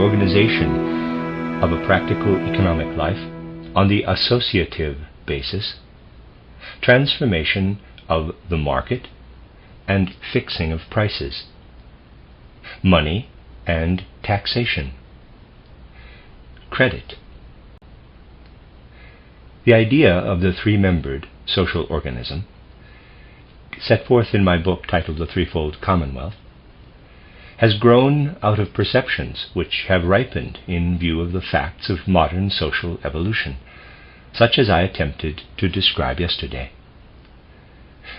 organization of a practical economic life on the associative basis, transformation of the market and fixing of prices, money and taxation, credit. The idea of the three-membered social organism, set forth in my book titled The Threefold Commonwealth, has grown out of perceptions which have ripened in view of the facts of modern social evolution, such as I attempted to describe yesterday.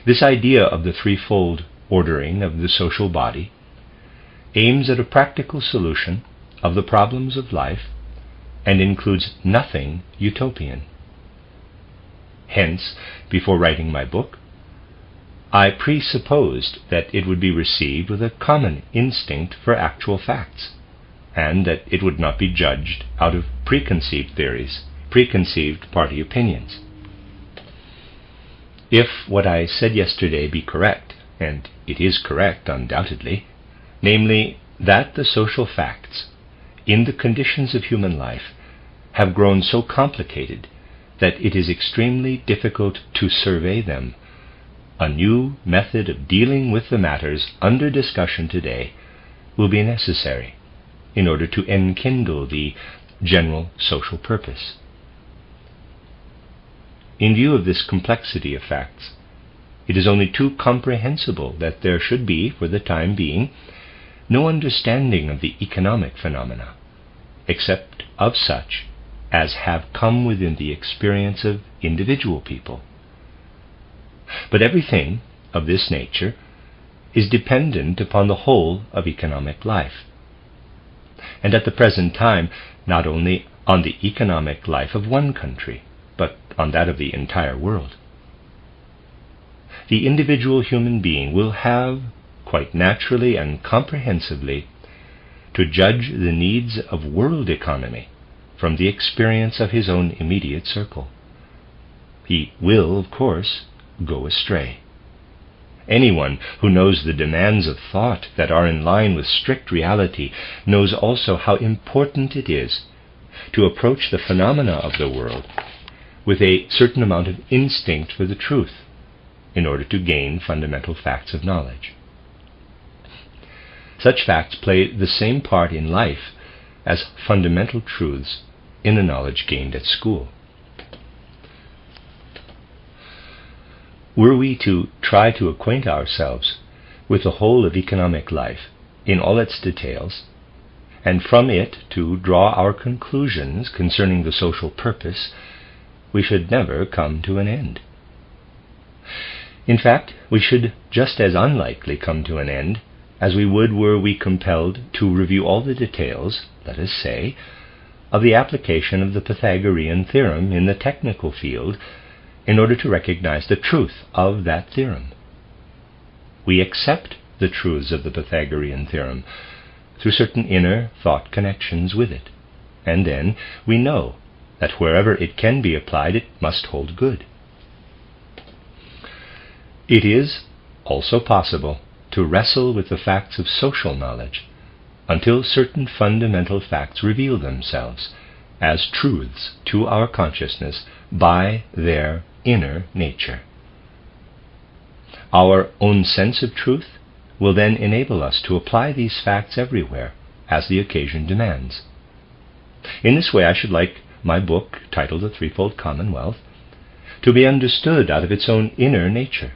This idea of the threefold ordering of the social body aims at a practical solution of the problems of life and includes nothing utopian. Hence, before writing my book, I presupposed that it would be received with a common instinct for actual facts, and that it would not be judged out of preconceived theories, preconceived party opinions. If what I said yesterday be correct, and it is correct undoubtedly, namely that the social facts in the conditions of human life have grown so complicated that it is extremely difficult to survey them, a new method of dealing with the matters under discussion today will be necessary in order to enkindle the general social purpose. In view of this complexity of facts, it is only too comprehensible that there should be, for the time being, no understanding of the economic phenomena, except of such as have come within the experience of individual people. But everything of this nature is dependent upon the whole of economic life, and at the present time not only on the economic life of one country, but on that of the entire world. The individual human being will have, quite naturally and comprehensively, to judge the needs of world economy from the experience of his own immediate circle. He will, of course, go astray. Anyone who knows the demands of thought that are in line with strict reality knows also how important it is to approach the phenomena of the world with a certain amount of instinct for the truth in order to gain fundamental facts of knowledge. Such facts play the same part in life as fundamental truths in the knowledge gained at school. Were we to try to acquaint ourselves with the whole of economic life in all its details, and from it to draw our conclusions concerning the social purpose, we should never come to an end. In fact, we should just as unlikely come to an end as we would were we compelled to review all the details, let us say, of the application of the Pythagorean theorem in the technical field in order to recognize the truth of that theorem. We accept the truths of the Pythagorean theorem through certain inner thought connections with it, and then we know that wherever it can be applied it must hold good. It is also possible to wrestle with the facts of social knowledge until certain fundamental facts reveal themselves as truths to our consciousness by their inner nature. Our own sense of truth will then enable us to apply these facts everywhere as the occasion demands. In this way, I should like my book, titled The Threefold Commonwealth, to be understood out of its own inner nature,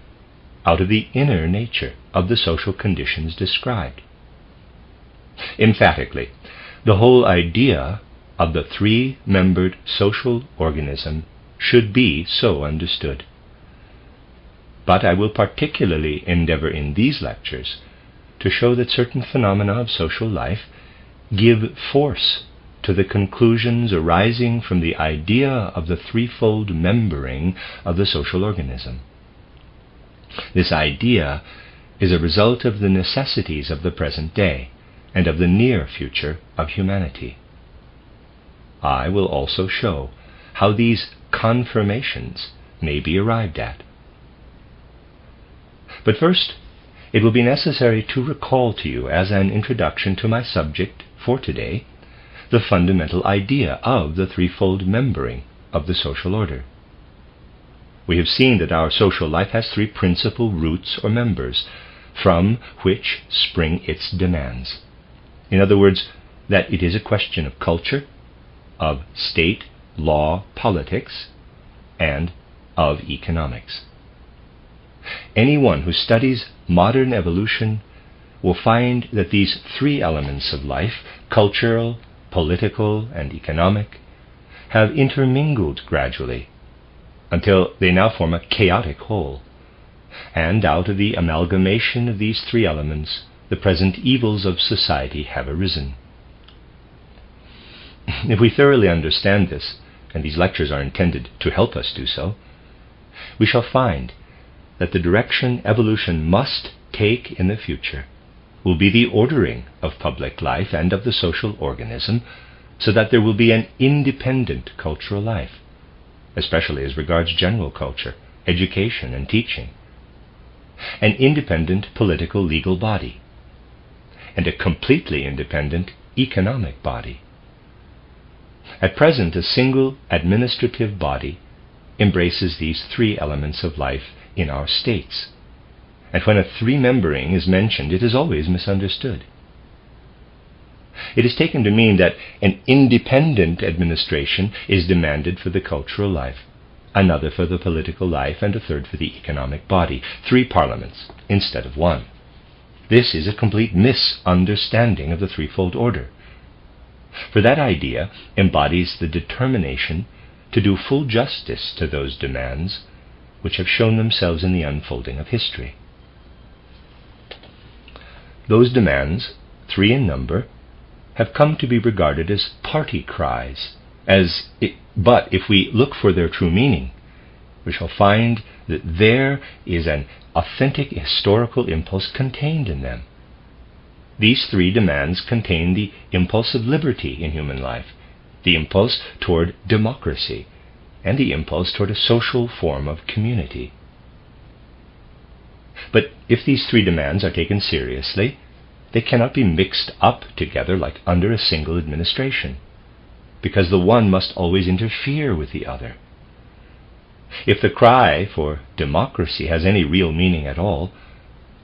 out of the inner nature of the social conditions described. Emphatically, the whole idea of the three-membered social organism should be so understood. But I will particularly endeavor in these lectures to show that certain phenomena of social life give force to the conclusions arising from the idea of the threefold membering of the social organism. This idea is a result of the necessities of the present day and of the near future of humanity. I will also show how these confirmations may be arrived at. But first, it will be necessary to recall to you, as an introduction to my subject for today, the fundamental idea of the threefold membering of the social order. We have seen that our social life has three principal roots or members, from which spring its demands. In other words, that it is a question of culture, of state, law, politics, and of economics. Anyone who studies modern evolution will find that these three elements of life, cultural, political, and economic, have intermingled gradually until they now form a chaotic whole. And out of the amalgamation of these three elements, the present evils of society have arisen. If we thoroughly understand this, and these lectures are intended to help us do so, we shall find that the direction evolution must take in the future will be the ordering of public life and of the social organism, so that there will be an independent cultural life, especially as regards general culture, education, and teaching, an independent political legal body, and a completely independent economic body. At present, a single administrative body embraces these three elements of life in our states, and when a three-membering is mentioned, it is always misunderstood. It is taken to mean that an independent administration is demanded for the cultural life, another for the political life, and a third for the economic body, three parliaments instead of one. This is a complete misunderstanding of the threefold order, for that idea embodies the determination to do full justice to those demands which have shown themselves in the unfolding of history. Those demands, three in number, have come to be regarded as party cries, but if we look for their true meaning, we shall find that there is an authentic historical impulse contained in them. These three demands contain the impulse of liberty in human life, the impulse toward democracy, and the impulse toward a social form of community. But if these three demands are taken seriously, they cannot be mixed up together like under a single administration, because the one must always interfere with the other. If the cry for democracy has any real meaning at all,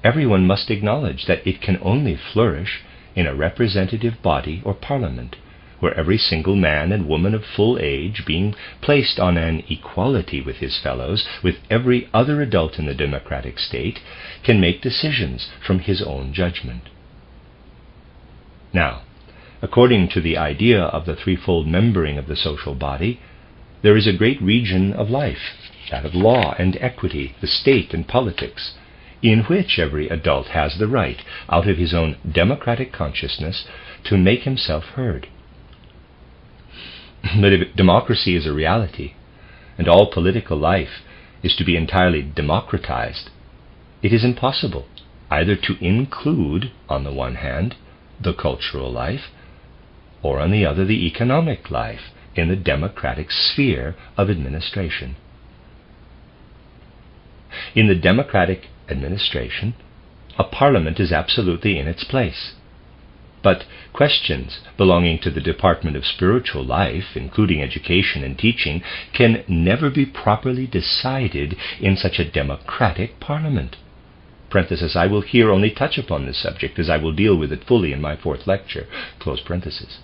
everyone must acknowledge that it can only flourish in a representative body or parliament, where every single man and woman of full age, being placed on an equality with his fellows, with every other adult in the democratic state, can make decisions from his own judgment. Now, according to the idea of the threefold membering of the social body, there is a great region of life, that of law and equity, the state and politics, in which every adult has the right, out of his own democratic consciousness, to make himself heard. But if democracy is a reality, and all political life is to be entirely democratized, it is impossible either to include, on the one hand, the cultural life, or on the other, the economic life in the democratic sphere of administration. In the democratic administration, a parliament is absolutely in its place. But questions belonging to the department of spiritual life, including education and teaching, can never be properly decided in such a democratic parliament. Parenthesis, I will here only touch upon this subject, as I will deal with it fully in my fourth lecture. Close parenthesis.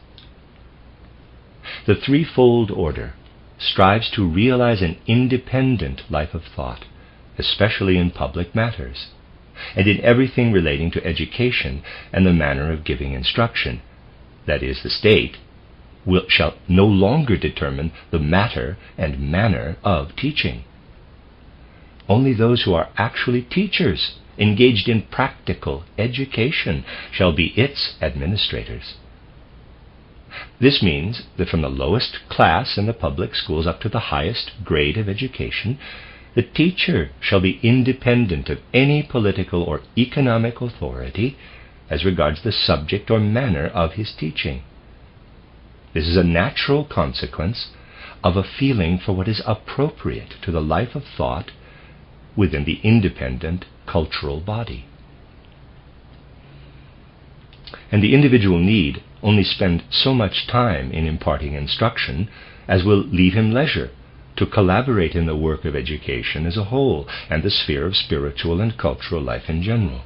The threefold order strives to realize an independent life of thought, especially in public matters, and in everything relating to education and the manner of giving instruction. That is, the state shall no longer determine the matter and manner of teaching. Only those who are actually teachers, engaged in practical education, shall be its administrators. This means that from the lowest class in the public schools up to the highest grade of education, the teacher shall be independent of any political or economic authority as regards the subject or manner of his teaching. This is a natural consequence of a feeling for what is appropriate to the life of thought within the independent cultural body. And the individual need only spend so much time in imparting instruction as will leave him leisure to collaborate in the work of education as a whole and the sphere of spiritual and cultural life in general.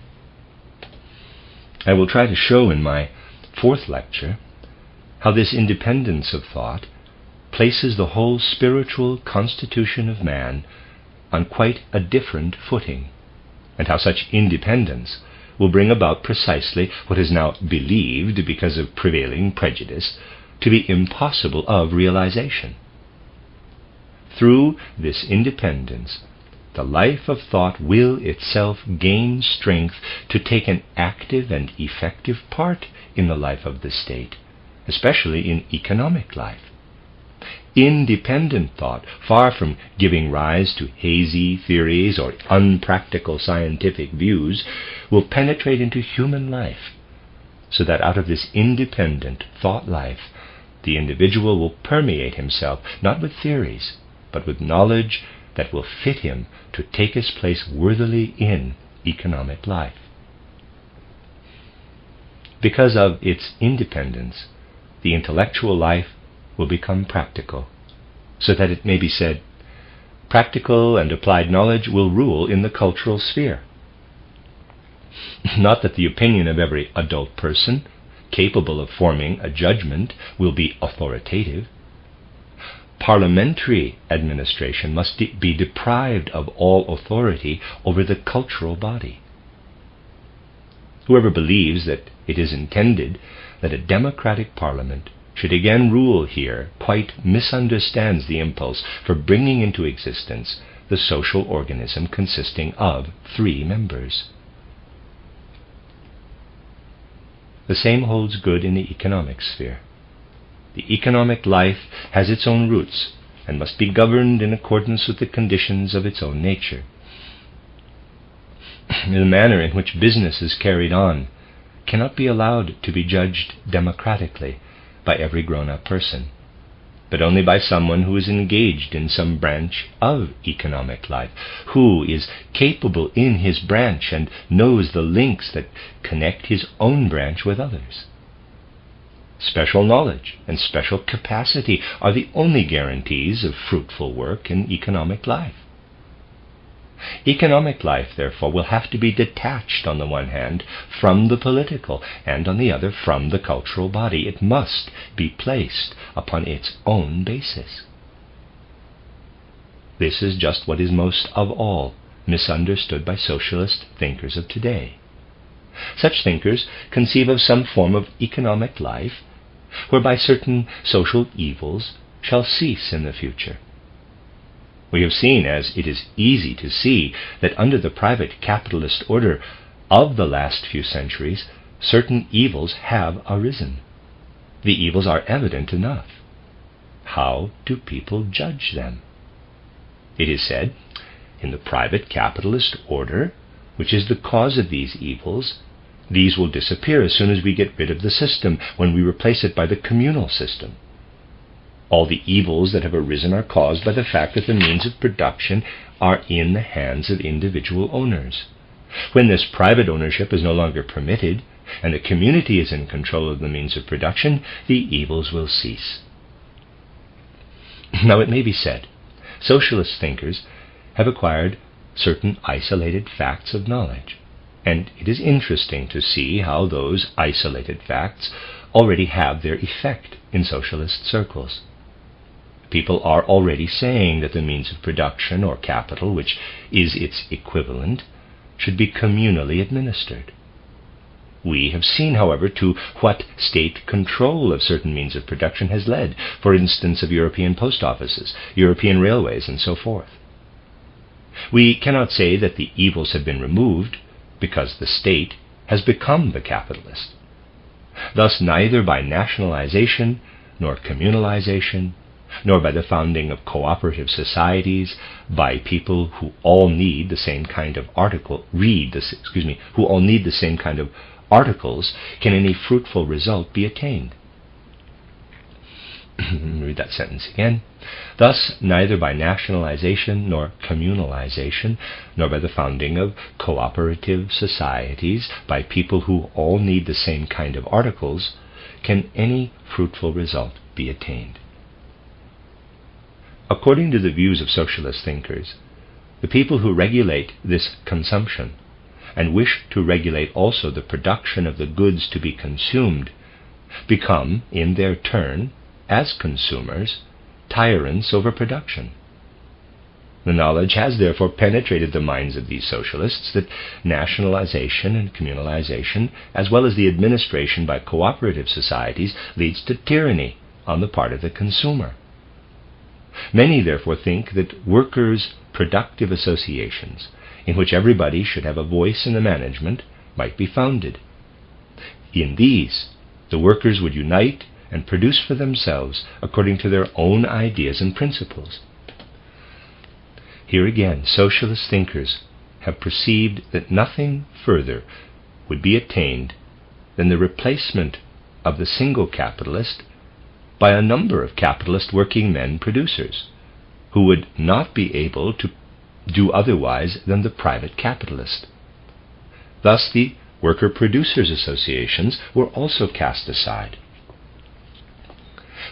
I will try to show in my fourth lecture how this independence of thought places the whole spiritual constitution of man on quite a different footing, and how such independence will bring about precisely what is now believed, because of prevailing prejudice, to be impossible of realization. Through this independence, the life of thought will itself gain strength to take an active and effective part in the life of the state, especially in economic life. Independent thought, far from giving rise to hazy theories or unpractical scientific views, will penetrate into human life, so that out of this independent thought life, the individual will permeate himself not with theories, but with knowledge that will fit him to take his place worthily in economic life. Because of its independence, the intellectual life will become practical, so that it may be said, practical and applied knowledge will rule in the cultural sphere. Not that the opinion of every adult person capable of forming a judgment will be authoritative. Parliamentary administration must be deprived of all authority over the cultural body. Whoever believes that it is intended that a democratic parliament should again rule here quite misunderstands the impulse for bringing into existence the social organism consisting of 3 members. The same holds good in the economic sphere. The economic life has its own roots and must be governed in accordance with the conditions of its own nature. The manner in which business is carried on cannot be allowed to be judged democratically by every grown-up person, but only by someone who is engaged in some branch of economic life, who is capable in his branch and knows the links that connect his own branch with others. Special knowledge and special capacity are the only guarantees of fruitful work in economic life. Economic life, therefore, will have to be detached on the one hand from the political and on the other from the cultural body. It must be placed upon its own basis. This is just what is most of all misunderstood by socialist thinkers of today. Such thinkers conceive of some form of economic life whereby certain social evils shall cease in the future. We have seen, as it is easy to see, that under the private capitalist order of the last few centuries, certain evils have arisen. The evils are evident enough. How do people judge them? It is said, in the private capitalist order, which is the cause of these evils, these will disappear as soon as we get rid of the system, when we replace it by the communal system. All the evils that have arisen are caused by the fact that the means of production are in the hands of individual owners. When this private ownership is no longer permitted, and the community is in control of the means of production, the evils will cease. Now it may be said, socialist thinkers have acquired certain isolated facts of knowledge, and it is interesting to see how those isolated facts already have their effect in socialist circles. People are already saying that the means of production, or capital, which is its equivalent, should be communally administered. We have seen, however, to what state control of certain means of production has led, for instance, of European post offices, European railways, and so forth. We cannot say that the evils have been removed, because the state has become the capitalist. Thus, neither by nationalization, nor communalization, nor by the founding of cooperative societies, by people who all need the same kind of who all need the same kind of articles, can any fruitful result be attained. Read that sentence again. Thus, neither by nationalization nor communalization, nor by the founding of cooperative societies, by people who all need the same kind of articles, can any fruitful result be attained. According to the views of socialist thinkers, the people who regulate this consumption and wish to regulate also the production of the goods to be consumed become, in their turn, as consumers, tyrants over production. The knowledge has therefore penetrated the minds of these socialists that nationalization and communalization, as well as the administration by cooperative societies, leads to tyranny on the part of the consumer. Many therefore think that workers' productive associations, in which everybody should have a voice in the management, might be founded. In these, the workers would unite and produce for themselves according to their own ideas and principles. Here again, socialist thinkers have perceived that nothing further would be attained than the replacement of the single capitalist by a number of capitalist working men producers, who would not be able to do otherwise than the private capitalist. Thus the worker-producers associations were also cast aside.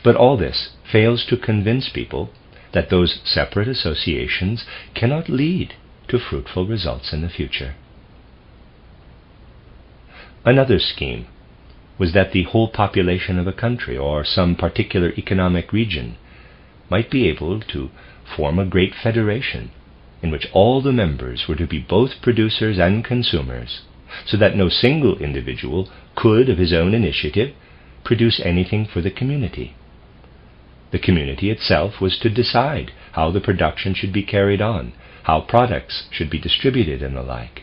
But all this fails to convince people that those separate associations cannot lead to fruitful results in the future. Another scheme was that the whole population of a country or some particular economic region might be able to form a great federation in which all the members were to be both producers and consumers, so that no single individual could, of his own initiative, produce anything for the community. The community itself was to decide how the production should be carried on, how products should be distributed, and the like.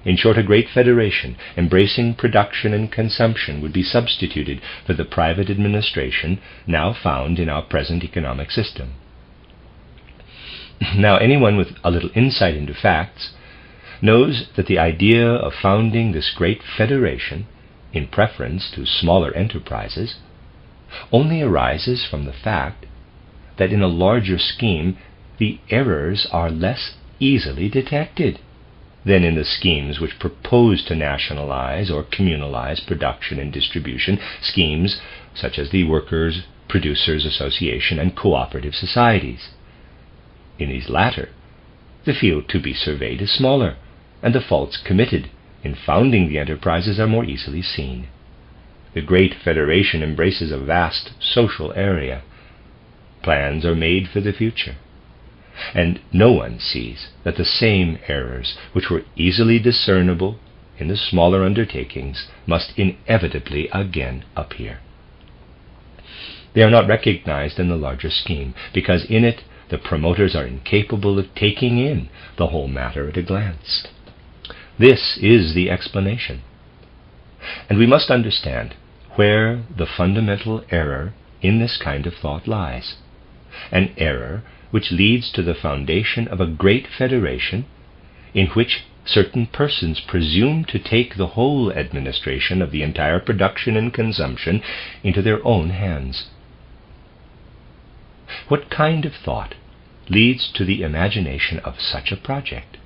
In short, a great federation embracing production and consumption would be substituted for the private administration now found in our present economic system. Now, anyone with a little insight into facts knows that the idea of founding this great federation in preference to smaller enterprises only arises from the fact that in a larger scheme the errors are less easily detected than in the schemes which propose to nationalize or communalize production and distribution, schemes such as the Workers' Producers Association and cooperative societies. In these latter, the field to be surveyed is smaller, and the faults committed in founding the enterprises are more easily seen. The great federation embraces a vast social area. Plans are made for the future, and no one sees that the same errors which were easily discernible in the smaller undertakings must inevitably again appear. They are not recognized in the larger scheme, because in it the promoters are incapable of taking in the whole matter at a glance. This is the explanation. And we must understand where the fundamental error in this kind of thought lies, an error which leads to the foundation of a great federation in which certain persons presume to take the whole administration of the entire production and consumption into their own hands. What kind of thought leads to the imagination of such a project?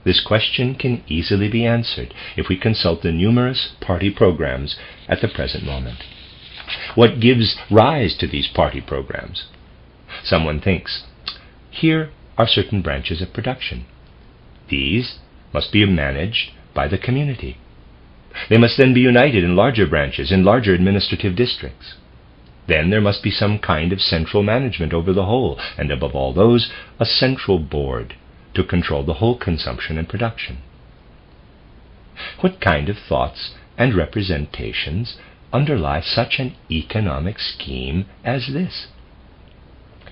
This question can easily be answered if we consult the numerous party programs at the present moment. What gives rise to these party programs? Someone thinks, here are certain branches of production. These must be managed by the community. They must then be united in larger branches, in larger administrative districts. Then there must be some kind of central management over the whole, and above all those, a central board to control the whole consumption and production. What kind of thoughts and representations underlie such an economic scheme as this?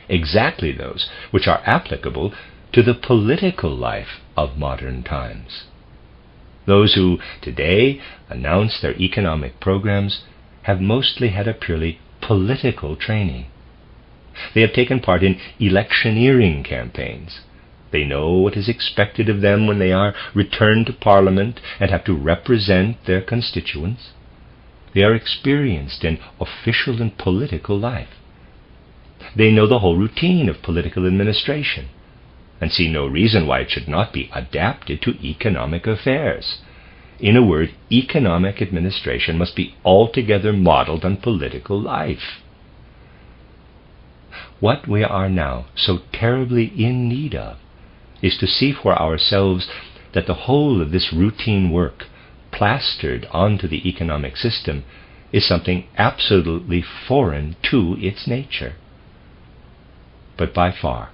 Exactly those which are applicable to the political life of modern times. Those who today announce their economic programs have mostly had a purely political training. They have taken part in electioneering campaigns. They know what is expected of them when they are returned to Parliament and have to represent their constituents. They are experienced in official and political life. They know the whole routine of political administration, and see no reason why it should not be adapted to economic affairs. In a word, economic administration must be altogether modeled on political life. What we are now so terribly in need of is to see for ourselves that the whole of this routine work plastered onto the economic system is something absolutely foreign to its nature. But by far,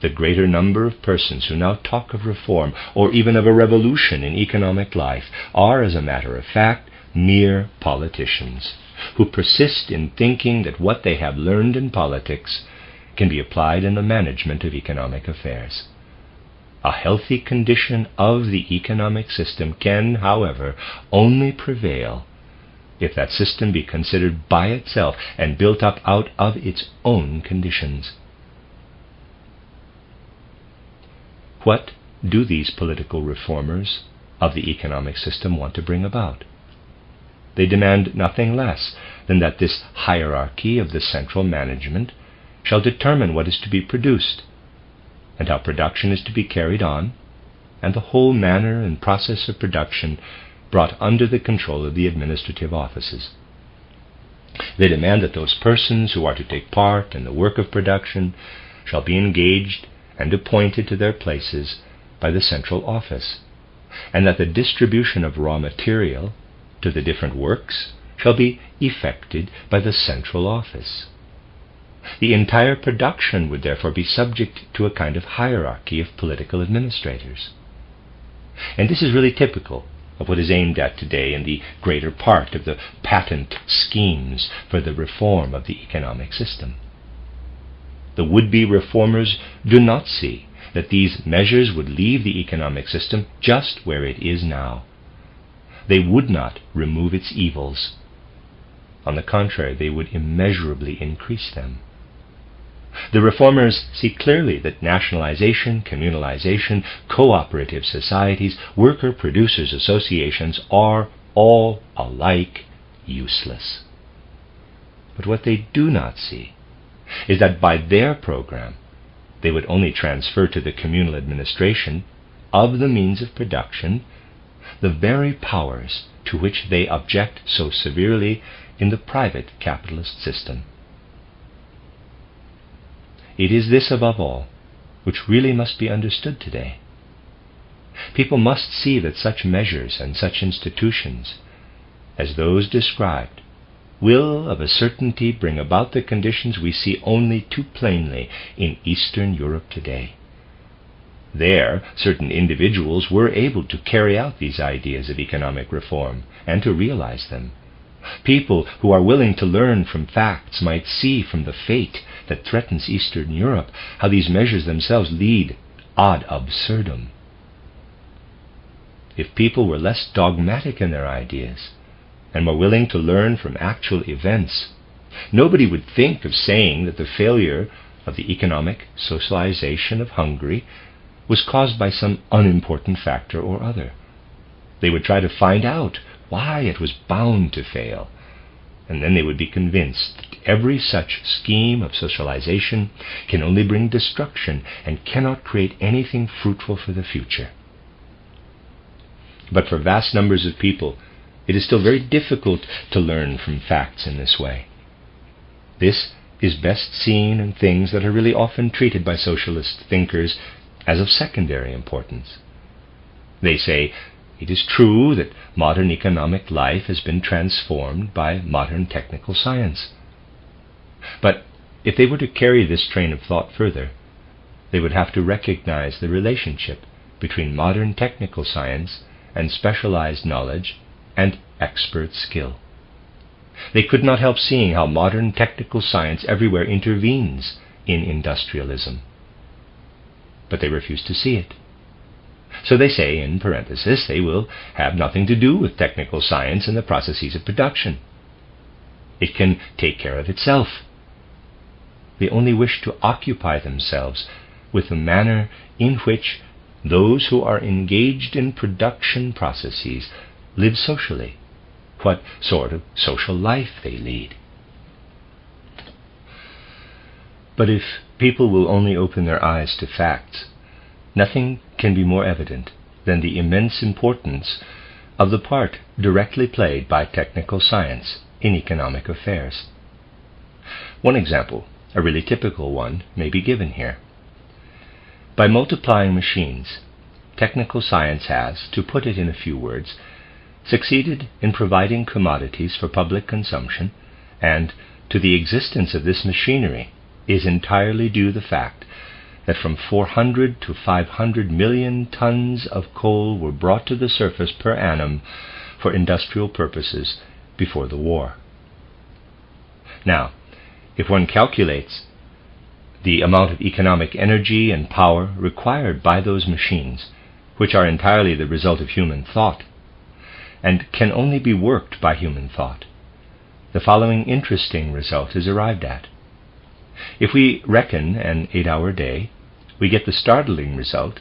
the greater number of persons who now talk of reform or even of a revolution in economic life are, as a matter of fact, mere politicians who persist in thinking that what they have learned in politics can be applied in the management of economic affairs. A healthy condition of the economic system can, however, only prevail if that system be considered by itself and built up out of its own conditions. What do these political reformers of the economic system want to bring about? They demand nothing less than that this hierarchy of the central management shall determine what is to be produced, and how production is to be carried on, and the whole manner and process of production brought under the control of the administrative offices. They demand that those persons who are to take part in the work of production shall be engaged and appointed to their places by the central office, and that the distribution of raw material to the different works shall be effected by the central office. The entire production would therefore be subject to a kind of hierarchy of political administrators. And this is really typical of what is aimed at today in the greater part of the patent schemes for the reform of the economic system. The would-be reformers do not see that these measures would leave the economic system just where it is now. They would not remove its evils. On the contrary, they would immeasurably increase them. The reformers see clearly that nationalization, communalization, cooperative societies, worker-producers associations are all alike useless. But what they do not see is that by their program they would only transfer to the communal administration of the means of production the very powers to which they object so severely in the private capitalist system. It is this above all which really must be understood today. People must see that such measures and such institutions as those described will of a certainty bring about the conditions we see only too plainly in Eastern Europe today. There, certain individuals were able to carry out these ideas of economic reform and to realize them. People who are willing to learn from facts might see from the fate that threatens Eastern Europe how these measures themselves lead ad absurdum. If people were less dogmatic in their ideas and were willing to learn from actual events, nobody would think of saying that the failure of the economic socialization of Hungary was caused by some unimportant factor or other. They would try to find out why it was bound to fail, and then they would be convinced that every such scheme of socialization can only bring destruction and cannot create anything fruitful for the future. But for vast numbers of people, it is still very difficult to learn from facts in this way. This is best seen in things that are really often treated by socialist thinkers as of secondary importance. They say, it is true that modern economic life has been transformed by modern technical science. But if they were to carry this train of thought further, they would have to recognize the relationship between modern technical science and specialized knowledge and expert skill. They could not help seeing how modern technical science everywhere intervenes in industrialism. But they refuse to see it. So they say, in parenthesis, they will have nothing to do with technical science and the processes of production. It can take care of itself. They only wish to occupy themselves with the manner in which those who are engaged in production processes live socially, what sort of social life they lead. But if people will only open their eyes to facts, nothing can be more evident than the immense importance of the part directly played by technical science in economic affairs. One example, a really typical one, may be given here. By multiplying machines, technical science has, to put it in a few words, succeeded in providing commodities for public consumption, and to the existence of this machinery is entirely due the fact that from 400 to 500 million tons of coal were brought to the surface per annum for industrial purposes before the war. Now, if one calculates the amount of economic energy and power required by those machines, which are entirely the result of human thought, and can only be worked by human thought, the following interesting result is arrived at. If we reckon an 8-hour day, we get the startling result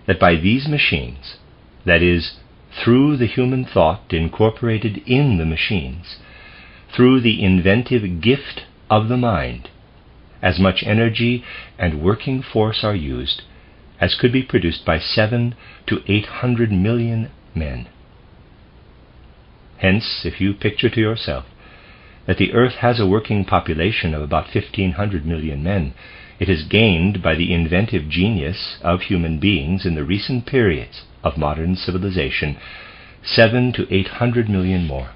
that by these machines, that is, through the human thought incorporated in the machines, through the inventive gift of the mind, as much energy and working force are used as could be produced by 700 to 800 million men. Hence, if you picture to yourself that the earth has a working population of about 1,500 million men, it has gained by the inventive genius of human beings in the recent periods of modern civilization 700 to 800 million more.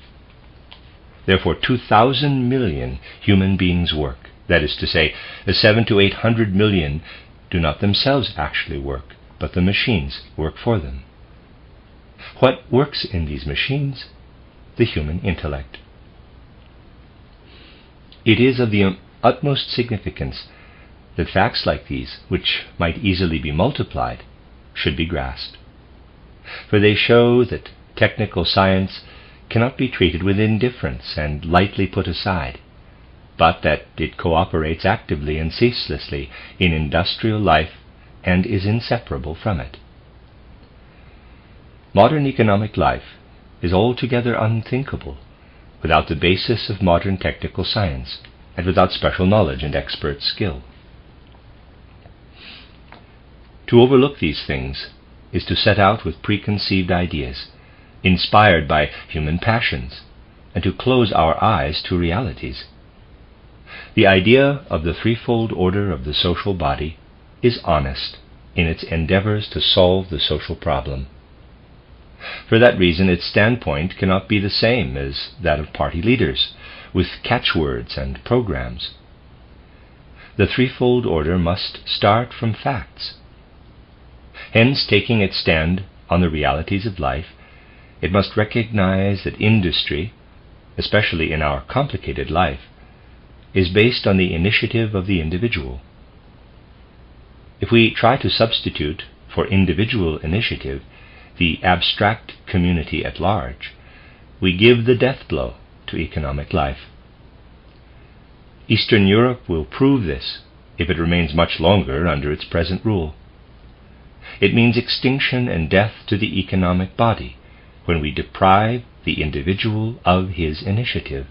Therefore, 2,000 million human beings work. That is to say, the 700 to 800 million do not themselves actually work, but the machines work for them. What works in these machines? The human intellect. It is of the utmost significance that facts like these, which might easily be multiplied, should be grasped. For they show that technical science cannot be treated with indifference and lightly put aside, but that it cooperates actively and ceaselessly in industrial life and is inseparable from it. Modern economic life is altogether unthinkable without the basis of modern technical science and without special knowledge and expert skill. To overlook these things is to set out with preconceived ideas, inspired by human passions, and to close our eyes to realities. The idea of the threefold order of the social body is honest in its endeavors to solve the social problem. For that reason, its standpoint cannot be the same as that of party leaders, with catchwords and programs. The threefold order must start from facts. Hence, taking its stand on the realities of life, it must recognize that industry, especially in our complicated life, is based on the initiative of the individual. If we try to substitute for individual initiative the abstract community at large, we give the death blow to economic life. Eastern Europe will prove this if it remains much longer under its present rule. It means extinction and death to the economic body when we deprive the individual of his initiative,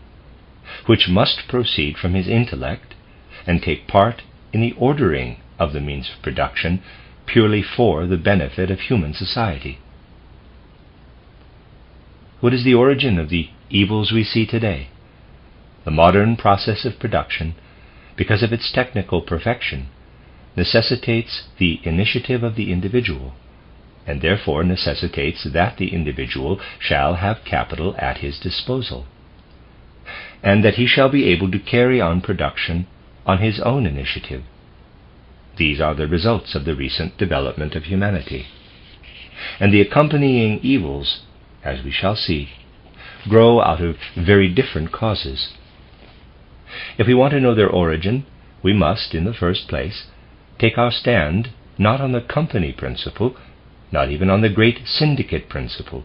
which must proceed from his intellect and take part in the ordering of the means of production purely for the benefit of human society. What is the origin of the evils we see today? The modern process of production, because of its technical perfection, necessitates the initiative of the individual, and therefore necessitates that the individual shall have capital at his disposal, and that he shall be able to carry on production on his own initiative. These are the results of the recent development of humanity. And the accompanying evils, as we shall see, grow out of very different causes. If we want to know their origin, we must, in the first place, take our stand not on the company principle, not even on the great syndicate principle,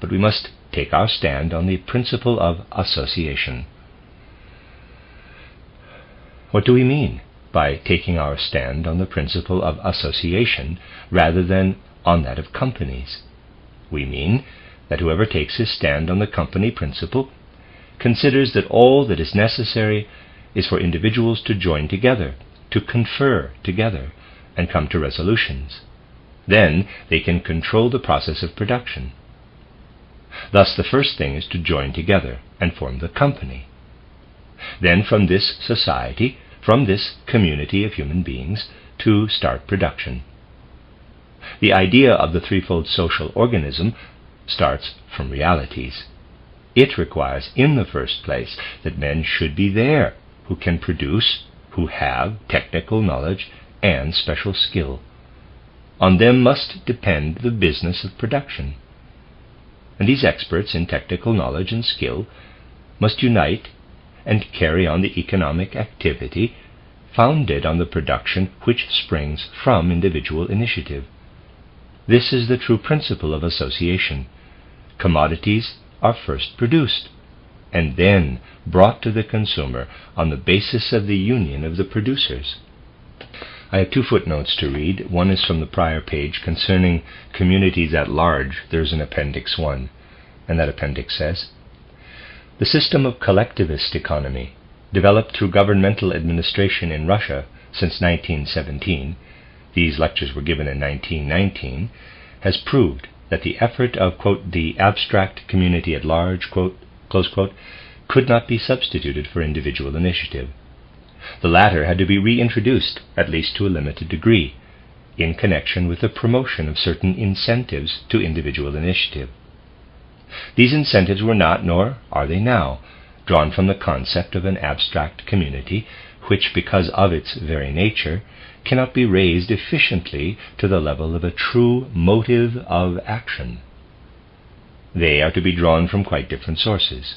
but we must take our stand on the principle of association. What do we mean by taking our stand on the principle of association rather than on that of companies? We mean that whoever takes his stand on the company principle considers that all that is necessary is for individuals to join together, to confer together, and come to resolutions. Then they can control the process of production. Thus the first thing is to join together and form the company. Then from this society, from this community of human beings, to start production. The idea of the threefold social organism starts from realities. It requires, in the first place, that men should be there who can produce, who have technical knowledge and special skill. On them must depend the business of production. And these experts in technical knowledge and skill must unite and carry on the economic activity founded on the production which springs from individual initiative. This is the true principle of association. Commodities are first produced and then brought to the consumer on the basis of the union of the producers. I have 2 footnotes to read. One is from the prior page concerning communities at large. There's an Appendix 1, and that appendix says, "The system of collectivist economy, developed through governmental administration in Russia since 1917, these lectures were given in 1919, has proved that the effort of, quote, the abstract community at large, quote, close quote, could not be substituted for individual initiative. The latter had to be reintroduced, at least to a limited degree, in connection with the promotion of certain incentives to individual initiative. These incentives were not, nor are they now, drawn from the concept of an abstract community, which, because of its very nature, cannot be raised efficiently to the level of a true motive of action. They are to be drawn from quite different sources.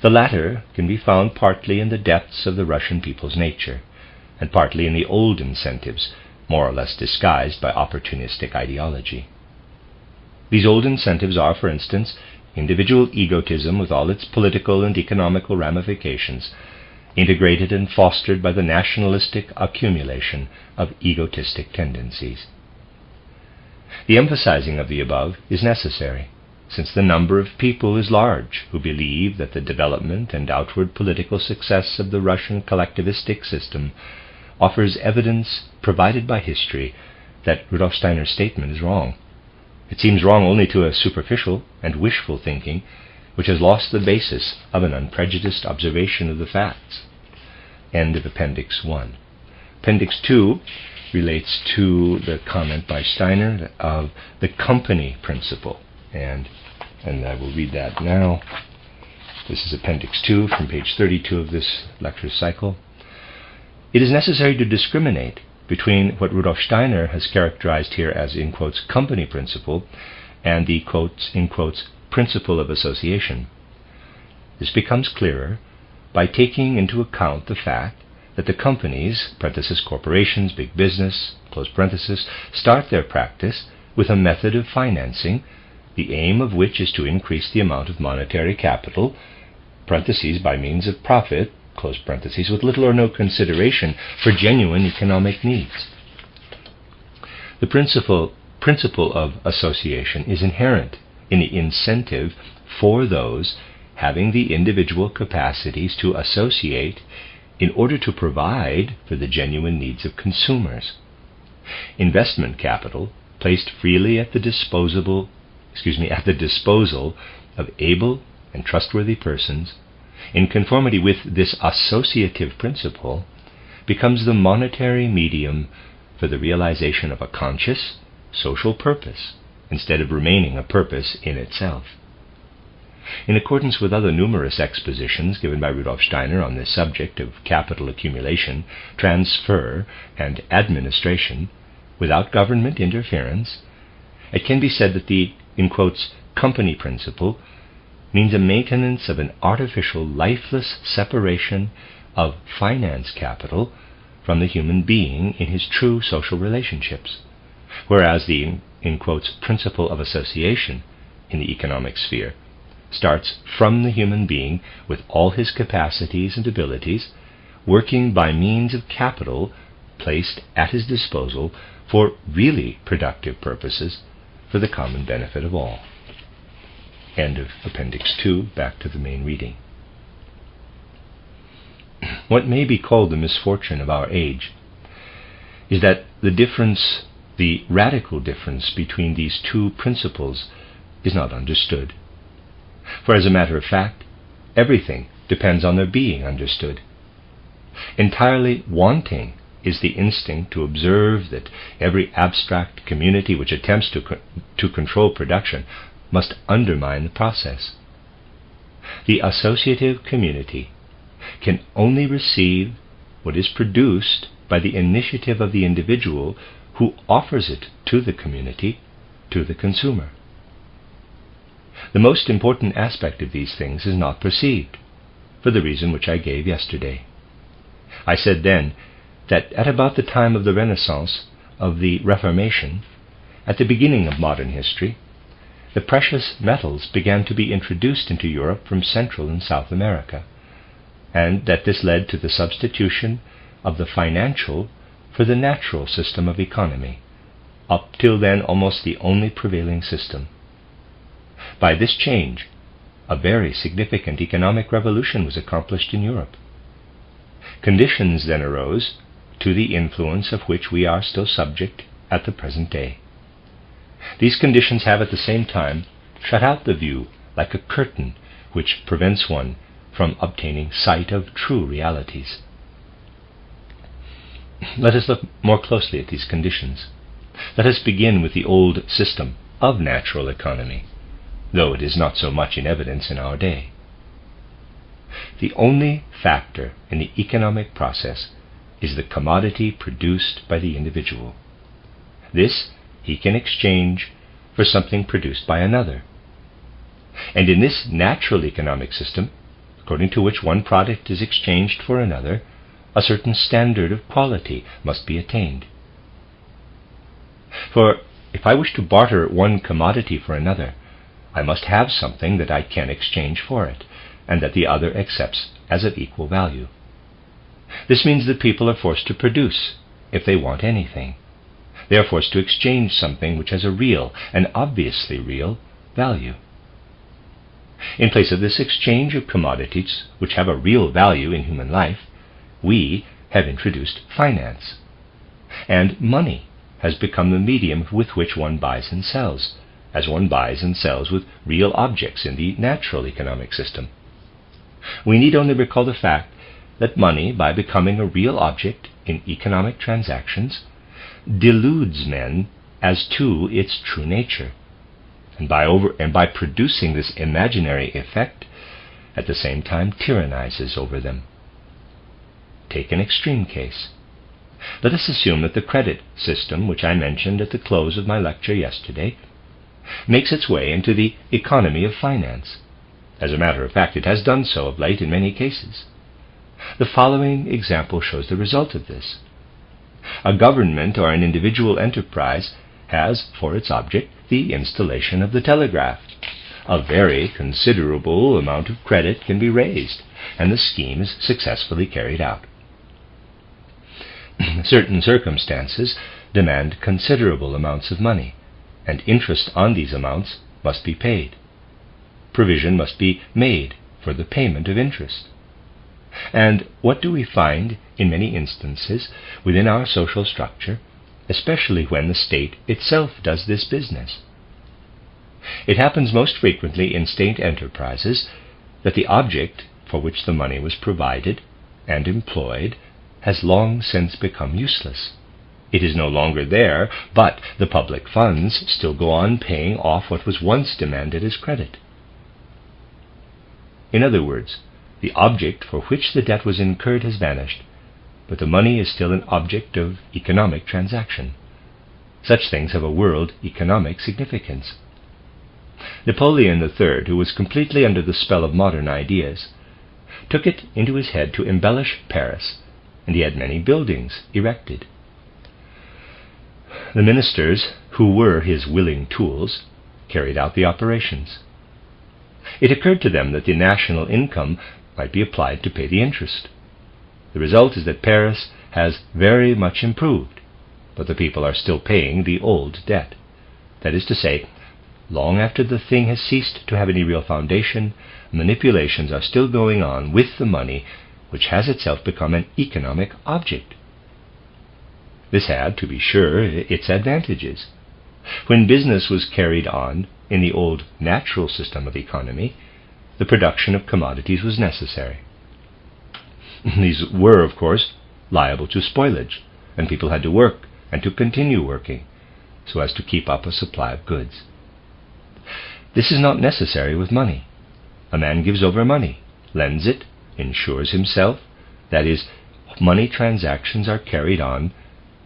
The latter can be found partly in the depths of the Russian people's nature, and partly in the old incentives, more or less disguised by opportunistic ideology. These old incentives are, for instance, individual egotism with all its political and economical ramifications, integrated and fostered by the nationalistic accumulation of egotistic tendencies. The emphasizing of the above is necessary, since the number of people is large who believe that the development and outward political success of the Russian collectivistic system offers evidence provided by history that Rudolf Steiner's statement is wrong. It seems wrong only to a superficial and wishful thinking which has lost the basis of an unprejudiced observation of the facts." End of Appendix 1. Appendix 2 relates to the comment by Steiner of the company principle, and I will read that now. This is Appendix 2 from page 32 of this lecture cycle. "It is necessary to discriminate between what Rudolf Steiner has characterized here as, in quotes, company principle and the, quotes, in quotes, principle of association. This becomes clearer by taking into account the fact that the companies, parenthesis, corporations, big business, close parenthesis, start their practice with a method of financing, the aim of which is to increase the amount of monetary capital, parentheses, by means of profit, close parentheses, with little or no consideration for genuine economic needs. The principle of association is inherent in the incentive for those having the individual capacities to associate in order to provide for the genuine needs of consumers. Investment capital placed freely at the disposal of able and trustworthy persons, in conformity with this associative principle, becomes the monetary medium for the realization of a conscious social purpose, instead of remaining a purpose in itself. In accordance with other numerous expositions given by Rudolf Steiner on this subject of capital accumulation, transfer, and administration, without government interference, it can be said that the, in quotes, company principle means a maintenance of an artificial, lifeless separation of finance capital from the human being in his true social relationships, whereas the, in quotes, principle of association in the economic sphere starts from the human being with all his capacities and abilities, working by means of capital placed at his disposal for really productive purposes for the common benefit of all. End of Appendix 2, back to the main reading. What may be called the misfortune of our age is that the radical difference between these two principles is not understood For as a matter of fact, everything depends on their being understood. Entirely wanting is the instinct to observe that every abstract community which attempts to control production must undermine the process. The associative community can only receive what is produced by the initiative of the individual who offers it to the community, to the consumer. The most important aspect of these things is not perceived, for the reason which I gave yesterday. I said then that at about the time of the Renaissance, of the Reformation, at the beginning of modern history, the precious metals began to be introduced into Europe from Central and South America, and that this led to the substitution of the financial for the natural system of economy, up till then almost the only prevailing system. By this change, a very significant economic revolution was accomplished in Europe. Conditions then arose to the influence of which we are still subject at the present day. These conditions have at the same time shut out the view like a curtain which prevents one from obtaining sight of true realities. Let us look more closely at these conditions. Let us begin with the old system of natural economy, though it is not so much in evidence in our day. The only factor in the economic process is the commodity produced by the individual. This he can exchange for something produced by another. And in this natural economic system, according to which one product is exchanged for another, a certain standard of quality must be attained. For if I wish to barter one commodity for another, I must have something that I can exchange for it, and that the other accepts as of equal value. This means that people are forced to produce if they want anything. They are forced to exchange something which has a real, and obviously real, value. In place of this exchange of commodities which have a real value in human life, we have introduced finance. And money has become the medium with which one buys and sells, as one buys and sells with real objects in the natural economic system. We need only recall the fact that money, by becoming a real object in economic transactions, deludes men as to its true nature, and by producing this imaginary effect, at the same time tyrannizes over them. Take an extreme case. Let us assume that the credit system, which I mentioned at the close of my lecture yesterday, makes its way into the economy of finance. As a matter of fact, it has done so of late in many cases. The following example shows the result of this. A government or an individual enterprise has for its object the installation of the telegraph. A very considerable amount of credit can be raised, and the scheme is successfully carried out. Certain circumstances demand considerable amounts of money, and interest on these amounts must be paid. Provision must be made for the payment of interest. And what do we find in many instances within our social structure, especially when the state itself does this business? It happens most frequently in state enterprises that the object for which the money was provided and employed has long since become useless. It is no longer there, but the public funds still go on paying off what was once demanded as credit. In other words, the object for which the debt was incurred has vanished, but the money is still an object of economic transaction. Such things have a world economic significance. Napoleon III, who was completely under the spell of modern ideas, took it into his head to embellish Paris, and he had many buildings erected. The ministers, who were his willing tools, carried out the operations. It occurred to them that the national income might be applied to pay the interest. The result is that Paris has very much improved, but the people are still paying the old debt. That is to say, long after the thing has ceased to have any real foundation, manipulations are still going on with the money, which has itself become an economic object. This had, to be sure, its advantages. When business was carried on in the old natural system of economy, the production of commodities was necessary. These were, of course, liable to spoilage, and people had to work and to continue working so as to keep up a supply of goods. This is not necessary with money. A man gives over money, lends it, insures himself. That is, money transactions are carried on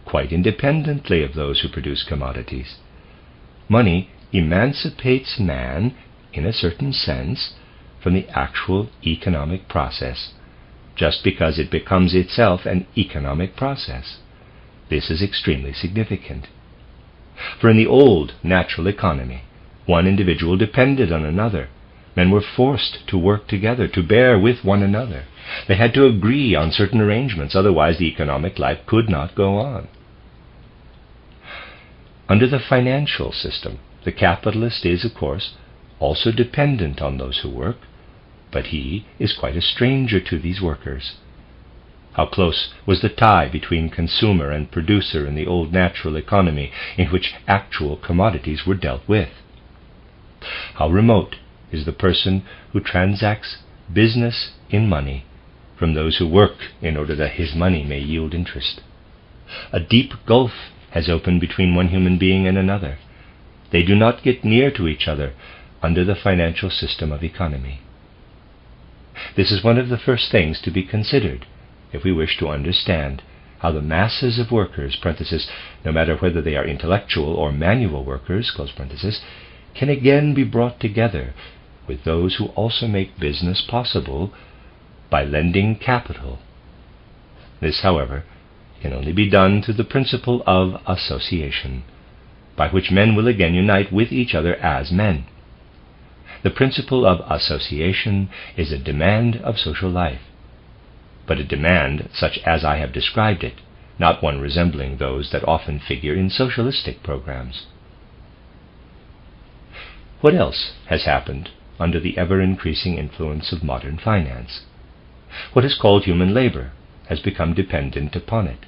quite independently of those who produce commodities. Money emancipates man, in a certain sense, from the actual economic process, just because it becomes itself an economic process. This is extremely significant. For in the old natural economy, one individual depended on another. Men were forced to work together, to bear with one another. They had to agree on certain arrangements, otherwise the economic life could not go on. Under the financial system, the capitalist is, of course, also dependent on those who work, but he is quite a stranger to these workers. How close was the tie between consumer and producer in the old natural economy in which actual commodities were dealt with? How remote is the person who transacts business in money from those who work in order that his money may yield interest? A deep gulf has opened between one human being and another. They do not get near to each other under the financial system of economy. This is one of the first things to be considered if we wish to understand how the masses of workers, no matter whether they are intellectual or manual workers, can again be brought together with those who also make business possible by lending capital. This, however, can only be done through the principle of association, by which men will again unite with each other as men. The principle of association is a demand of social life, but a demand such as I have described it, not one resembling those that often figure in socialistic programs. What else has happened under the ever-increasing influence of modern finance? What is called human labor has become dependent upon it.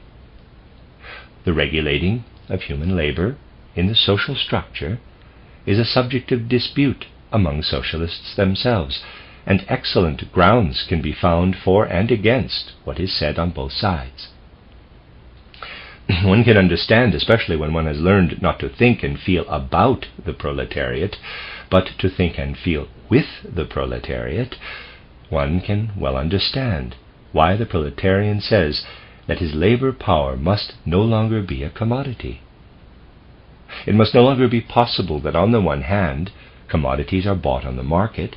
The regulating of human labor in the social structure is a subject of dispute among socialists themselves, and excellent grounds can be found for and against what is said on both sides. One can understand, especially when one has learned not to think and feel about the proletariat, but to think and feel with the proletariat, one can well understand why the proletarian says that his labor power must no longer be a commodity. It must no longer be possible that on the one hand commodities are bought on the market,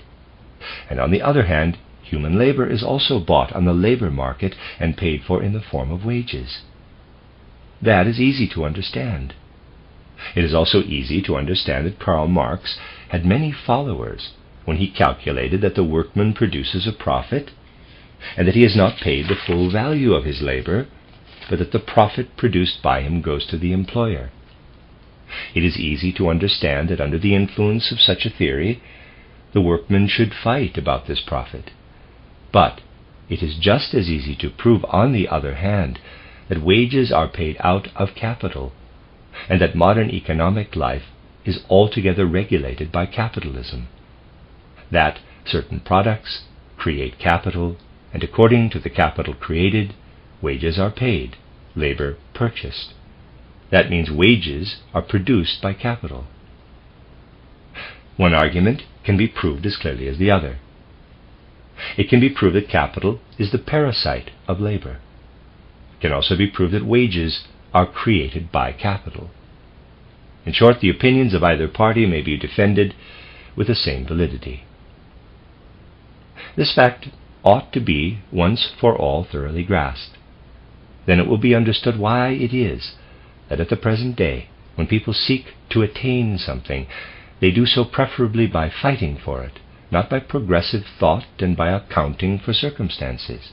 and on the other hand human labor is also bought on the labor market and paid for in the form of wages. That is easy to understand. It is also easy to understand that Karl Marx had many followers when he calculated that the workman produces a profit, and that he is not paid the full value of his labor, but that the profit produced by him goes to the employer. It is easy to understand that under the influence of such a theory, the workman should fight about this profit. But it is just as easy to prove, on the other hand, that wages are paid out of capital, and that modern economic life is altogether regulated by capitalism. That certain products create capital, and according to the capital created, wages are paid, labor purchased. That means wages are produced by capital. One argument can be proved as clearly as the other. It can be proved that capital is the parasite of labor. It can also be proved that wages are created by capital. In short, the opinions of either party may be defended with the same validity. This fact ought to be once for all thoroughly grasped. Then it will be understood why it is that at the present day, when people seek to attain something, they do so preferably by fighting for it, not by progressive thought and by accounting for circumstances.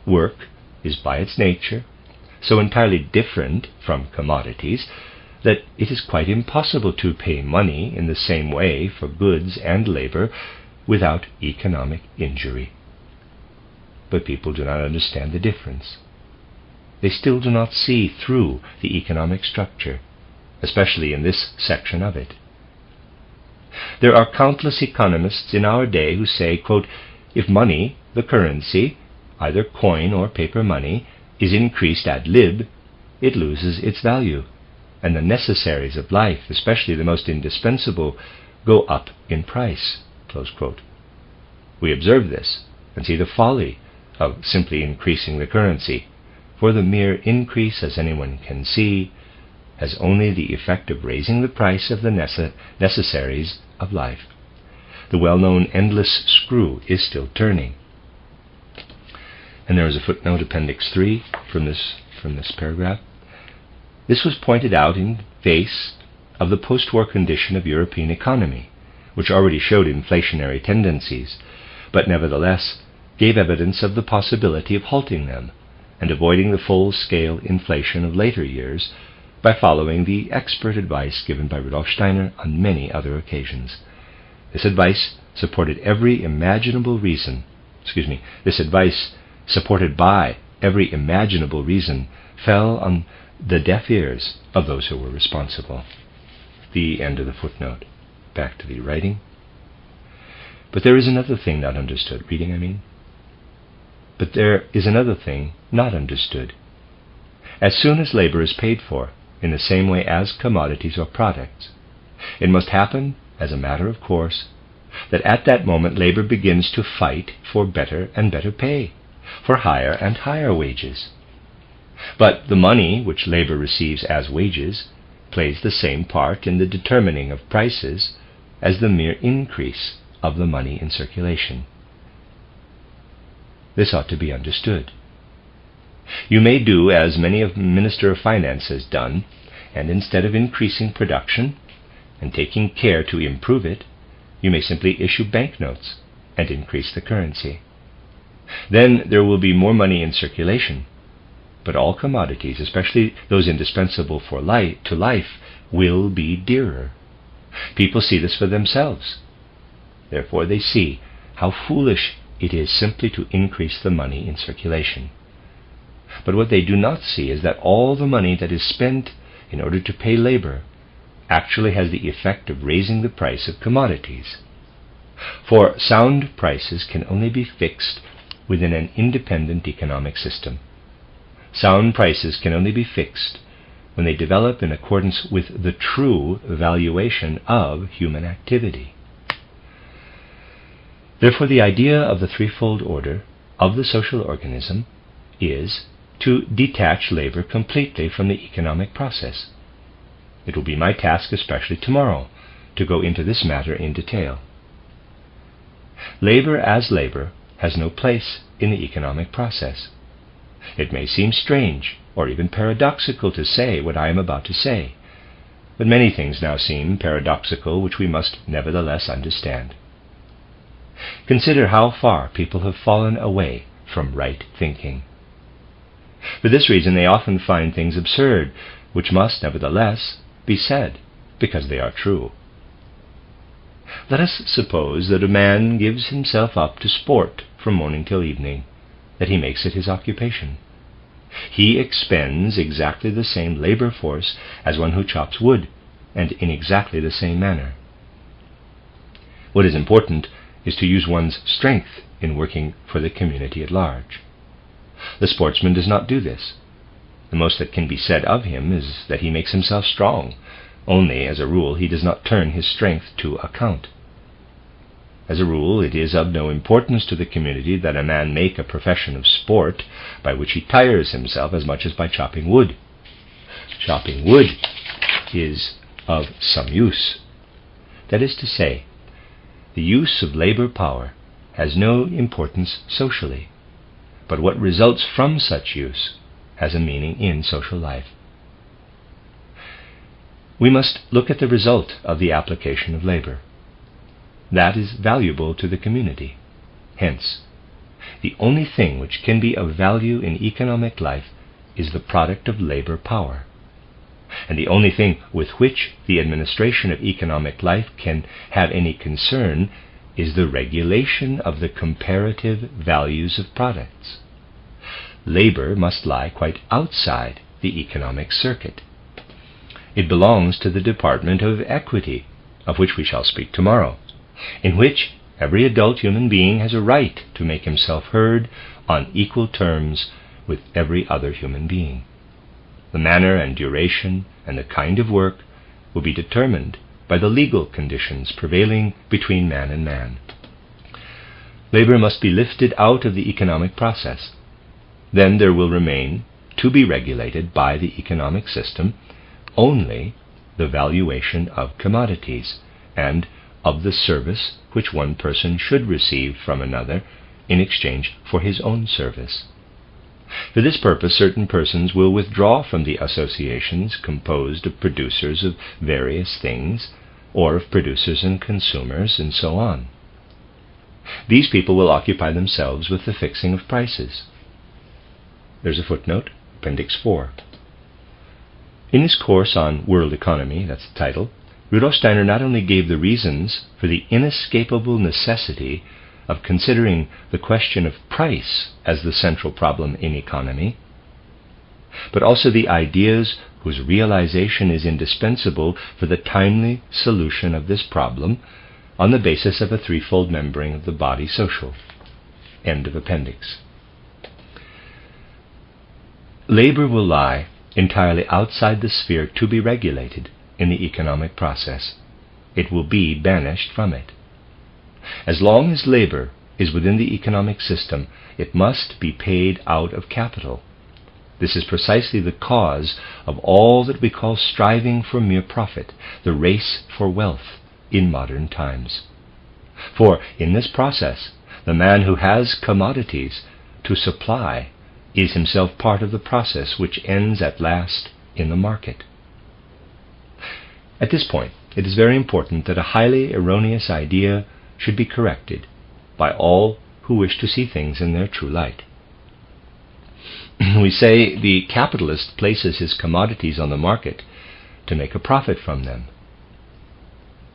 Work is by its nature so entirely different from commodities that it is quite impossible to pay money in the same way for goods and labor without economic injury. But people do not understand the difference. They still do not see through the economic structure, especially in this section of it. There are countless economists in our day who say, quote, if money, the currency, either coin or paper money, is increased ad lib, it loses its value, and the necessaries of life, especially the most indispensable, go up in price. Close quote. We observe this and see the folly of simply increasing the currency, for the mere increase, as anyone can see, has only the effect of raising the price of the necessaries of life. The well-known endless screw is still turning. And there is a footnote, Appendix 3, from this paragraph. This was pointed out in face of the post-war condition of European economy, which already showed inflationary tendencies, but nevertheless gave evidence of the possibility of halting them and avoiding the full-scale inflation of later years by following the expert advice given by Rudolf Steiner on many other occasions. This advice supported by every imaginable reason, fell on the deaf ears of those who were responsible. The end of the footnote. Back to the writing. But there is another thing not understood. But there is another thing not understood. As soon as labor is paid for, in the same way as commodities or products, it must happen, as a matter of course, that at that moment labor begins to fight for better and better pay, for higher and higher wages. But the money which labor receives as wages plays the same part in the determining of prices as the mere increase of the money in circulation. This ought to be understood. You may do as many of the Minister of Finance has done, and instead of increasing production and taking care to improve it, you may simply issue banknotes and increase the currency. Then there will be more money in circulation, but all commodities, especially those indispensable to life, will be dearer. People see this for themselves. Therefore they see how foolish it is simply to increase the money in circulation. But what they do not see is that all the money that is spent in order to pay labor actually has the effect of raising the price of commodities. For sound prices can only be fixed within an independent economic system. Sound prices can only be fixed when they develop in accordance with the true valuation of human activity. Therefore, the idea of the threefold order of the social organism is to detach labor completely from the economic process. It will be my task, especially tomorrow, to go into this matter in detail. Labor as labor has no place in the economic process. It may seem strange or even paradoxical to say what I am about to say, but many things now seem paradoxical which we must nevertheless understand. Consider how far people have fallen away from right thinking. For this reason they often find things absurd, which must nevertheless be said, because they are true. Let us suppose that a man gives himself up to sport from morning till evening, that he makes it his occupation. He expends exactly the same labor force as one who chops wood, and in exactly the same manner. What is important is to use one's strength in working for the community at large. The sportsman does not do this. The most that can be said of him is that he makes himself strong, only, as a rule, he does not turn his strength to account. As a rule, it is of no importance to the community that a man make a profession of sport by which he tires himself as much as by chopping wood. Chopping wood is of some use. That is to say, the use of labor power has no importance socially, but what results from such use has a meaning in social life. We must look at the result of the application of labor. That is valuable to the community. Hence, the only thing which can be of value in economic life is the product of labor power. And the only thing with which the administration of economic life can have any concern is the regulation of the comparative values of products. Labor must lie quite outside the economic circuit. It belongs to the department of equity of which we shall speak tomorrow, in which every adult human being has a right to make himself heard on equal terms with every other human being. The manner and duration and the kind of work will be determined by the legal conditions prevailing between man and man. Labor must be lifted out of the economic process. Then there will remain, to be regulated by the economic system, only the valuation of commodities and of the service which one person should receive from another in exchange for his own service. For this purpose, certain persons will withdraw from the associations composed of producers of various things, or of producers and consumers, and so on. These people will occupy themselves with the fixing of prices. There's a footnote, Appendix 4. In his course on World Economy, that's the title, Rudolf Steiner not only gave the reasons for the inescapable necessity of considering the question of price as the central problem in economy, but also the ideas whose realization is indispensable for the timely solution of this problem on the basis of a threefold membering of the body social. End of appendix. Labor will lie entirely outside the sphere to be regulated in the economic process. It will be banished from it. As long as labor is within the economic system, it must be paid out of capital. This is precisely the cause of all that we call striving for mere profit, the race for wealth in modern times. For in this process, the man who has commodities to supply is himself part of the process which ends at last in the market. At this point, it is very important that a highly erroneous idea should be corrected by all who wish to see things in their true light. We say the capitalist places his commodities on the market to make a profit from them.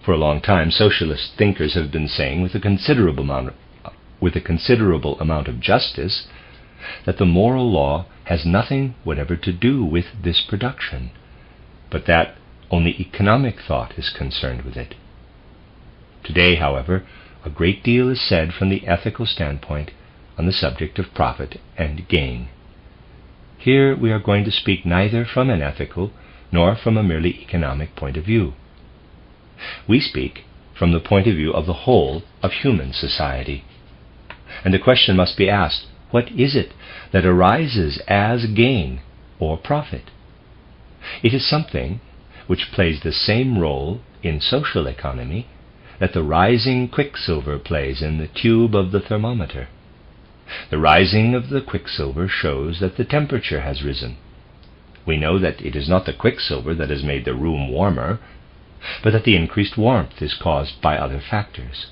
For a long time, socialist thinkers have been saying with a considerable amount of justice that the moral law has nothing whatever to do with this production, but that only economic thought is concerned with it. Today, however, a great deal is said from the ethical standpoint on the subject of profit and gain. Here we are going to speak neither from an ethical nor from a merely economic point of view. We speak from the point of view of the whole of human society. And the question must be asked, what is it that arises as gain or profit? It is something which plays the same role in social economy that the rising quicksilver plays in the tube of the thermometer. The rising of the quicksilver shows that the temperature has risen. We know that it is not the quicksilver that has made the room warmer, but that the increased warmth is caused by other factors.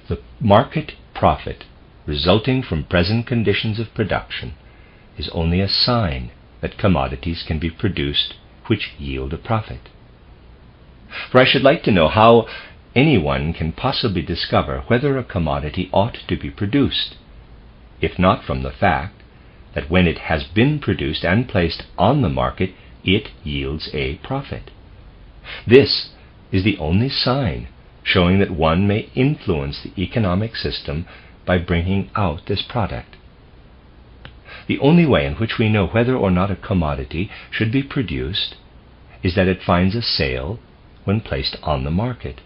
The market profit resulting from present conditions of production is only a sign that commodities can be produced which yield a profit. For I should like to know how anyone can possibly discover whether a commodity ought to be produced, if not from the fact that when it has been produced and placed on the market, it yields a profit. This is the only sign showing that one may influence the economic system by bringing out this product. The only way in which we know whether or not a commodity should be produced is that it finds a sale when placed on the market.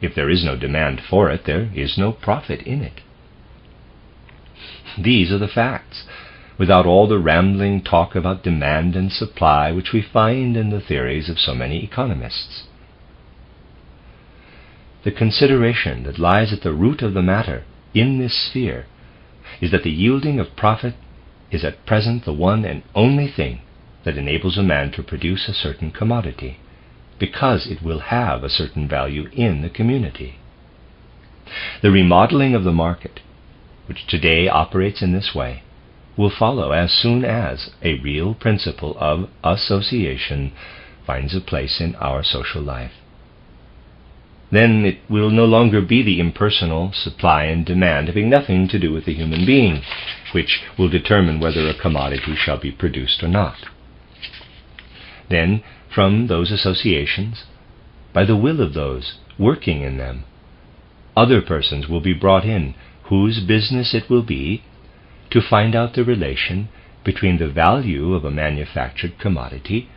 If there is no demand for it, there is no profit in it. These are the facts, without all the rambling talk about demand and supply which we find in the theories of so many economists. The consideration that lies at the root of the matter in this sphere is that the yielding of profit is at present the one and only thing that enables a man to produce a certain commodity, because it will have a certain value in the community. The remodeling of the market, which today operates in this way, will follow as soon as a real principle of association finds a place in our social life. Then it will no longer be the impersonal supply and demand, having nothing to do with the human being, which will determine whether a commodity shall be produced or not. Then, from those associations, by the will of those working in them. Other persons will be brought in whose business it will be to find out the relation between the value of a manufactured commodity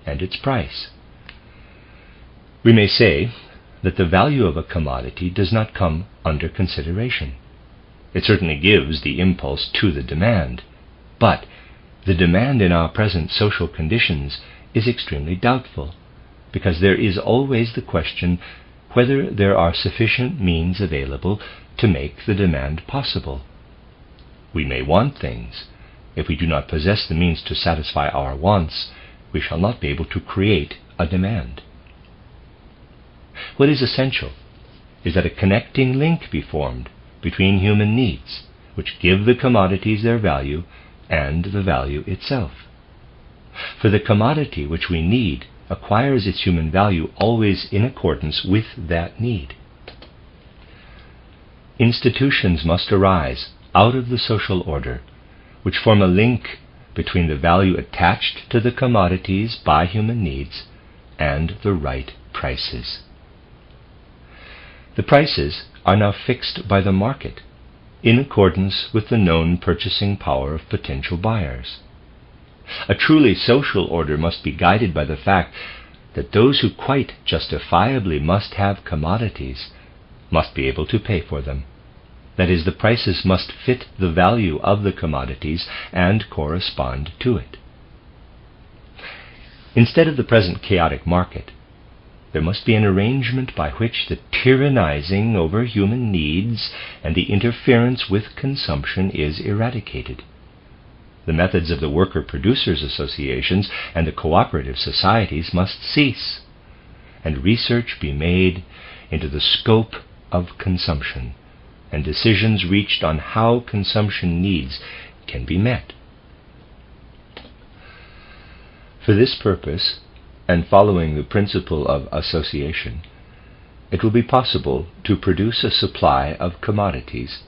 and its price. We may say that the value of a commodity does not come under consideration. It certainly gives the impulse to the demand, but the demand in our present social conditions is extremely doubtful, because there is always the question whether there are sufficient means available to make the demand possible. We may want things. If we do not possess the means to satisfy our wants, we shall not be able to create a demand. What is essential is that a connecting link be formed between human needs, which give the commodities their value, and the value itself. For the commodity which we need acquires its human value always in accordance with that need. Institutions must arise out of the social order, which form a link between the value attached to the commodities by human needs and the right prices. The prices are now fixed by the market in accordance with the known purchasing power of potential buyers. A truly social order must be guided by the fact that those who quite justifiably must have commodities must be able to pay for them. That is, the prices must fit the value of the commodities and correspond to it. Instead of the present chaotic market, there must be an arrangement by which the tyrannizing over human needs and the interference with consumption is eradicated. The methods of the worker-producers associations and the cooperative societies must cease, and research be made into the scope of consumption, and decisions reached on how consumption needs can be met. For this purpose, and following the principle of association, it will be possible to produce a supply of commodities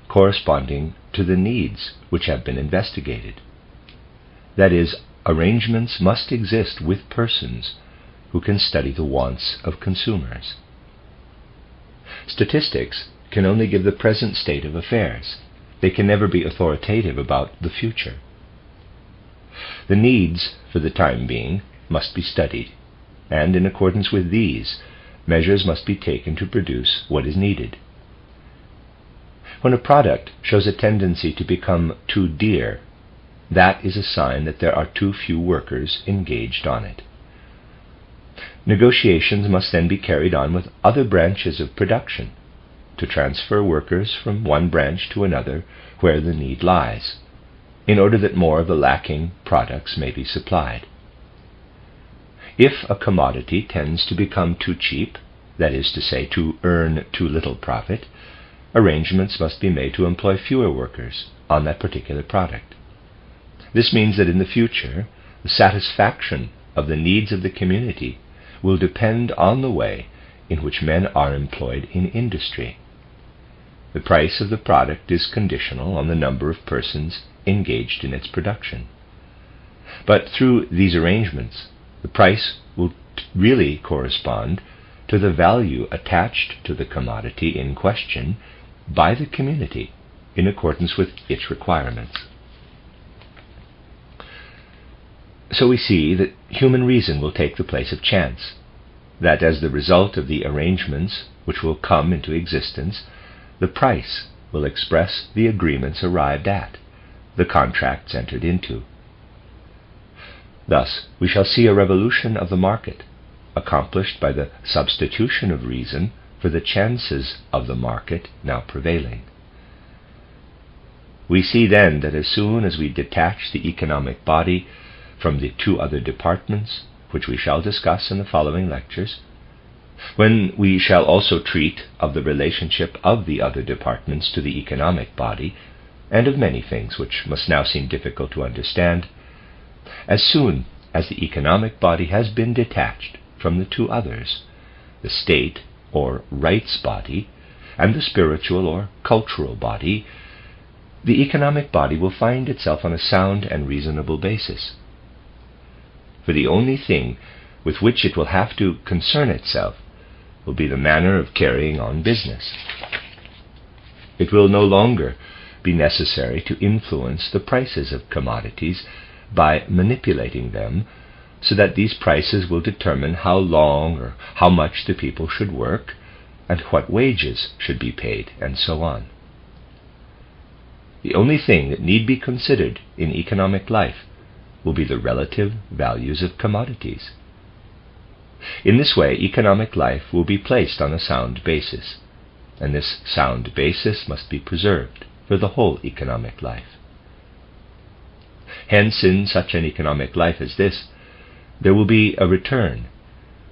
corresponding to the needs which have been investigated. That is, arrangements must exist with persons who can study the wants of consumers. Statistics can only give the present state of affairs. They can never be authoritative about the future. The needs, for the time being, must be studied, and in accordance with these, measures must be taken to produce what is needed. When a product shows a tendency to become too dear, that is a sign that there are too few workers engaged on it. Negotiations must then be carried on with other branches of production to transfer workers from one branch to another where the need lies, in order that more of the lacking products may be supplied. If a commodity tends to become too cheap, that is to say, to earn too little profit, arrangements must be made to employ fewer workers on that particular product. This means that in the future, the satisfaction of the needs of the community will depend on the way in which men are employed in industry. The price of the product is conditional on the number of persons engaged in its production. But through these arrangements, the price will really correspond to the value attached to the commodity in question by the community in accordance with its requirements. So we see that human reason will take the place of chance, that as the result of the arrangements which will come into existence, the price will express the agreements arrived at, the contracts entered into. Thus, we shall see a revolution of the market, accomplished by the substitution of reason for the chances of the market now prevailing. We see then that as soon as we detach the economic body from the two other departments, which we shall discuss in the following lectures, when we shall also treat of the relationship of the other departments to the economic body, and of many things which must now seem difficult to understand, as soon as the economic body has been detached from the two others, the state or rights body and the spiritual or cultural body, the economic body will find itself on a sound and reasonable basis. For the only thing with which it will have to concern itself will be the manner of carrying on business. It will no longer be necessary to influence the prices of commodities by manipulating them so that these prices will determine how long or how much the people should work and what wages should be paid, and so on. The only thing that need be considered in economic life will be the relative values of commodities. In this way, economic life will be placed on a sound basis, and this sound basis must be preserved for the whole economic life. Hence, in such an economic life as this, there will be a return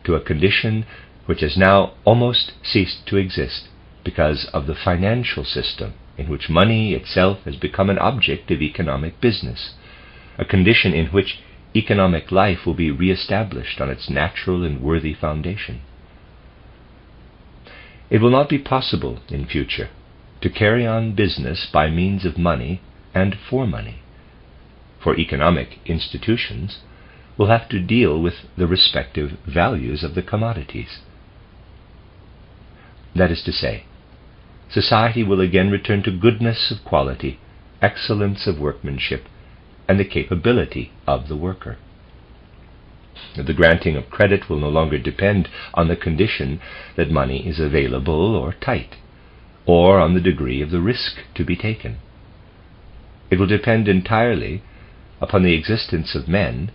to a condition which has now almost ceased to exist because of the financial system in which money itself has become an object of economic business, a condition in which economic life will be re-established on its natural and worthy foundation. It will not be possible in future to carry on business by means of money and for money, for economic institutions will have to deal with the respective values of the commodities. That is to say, society will again return to goodness of quality, excellence of workmanship, and the capability of the worker. The granting of credit will no longer depend on the condition that money is available or tight, or on the degree of the risk to be taken. It will depend entirely upon the existence of men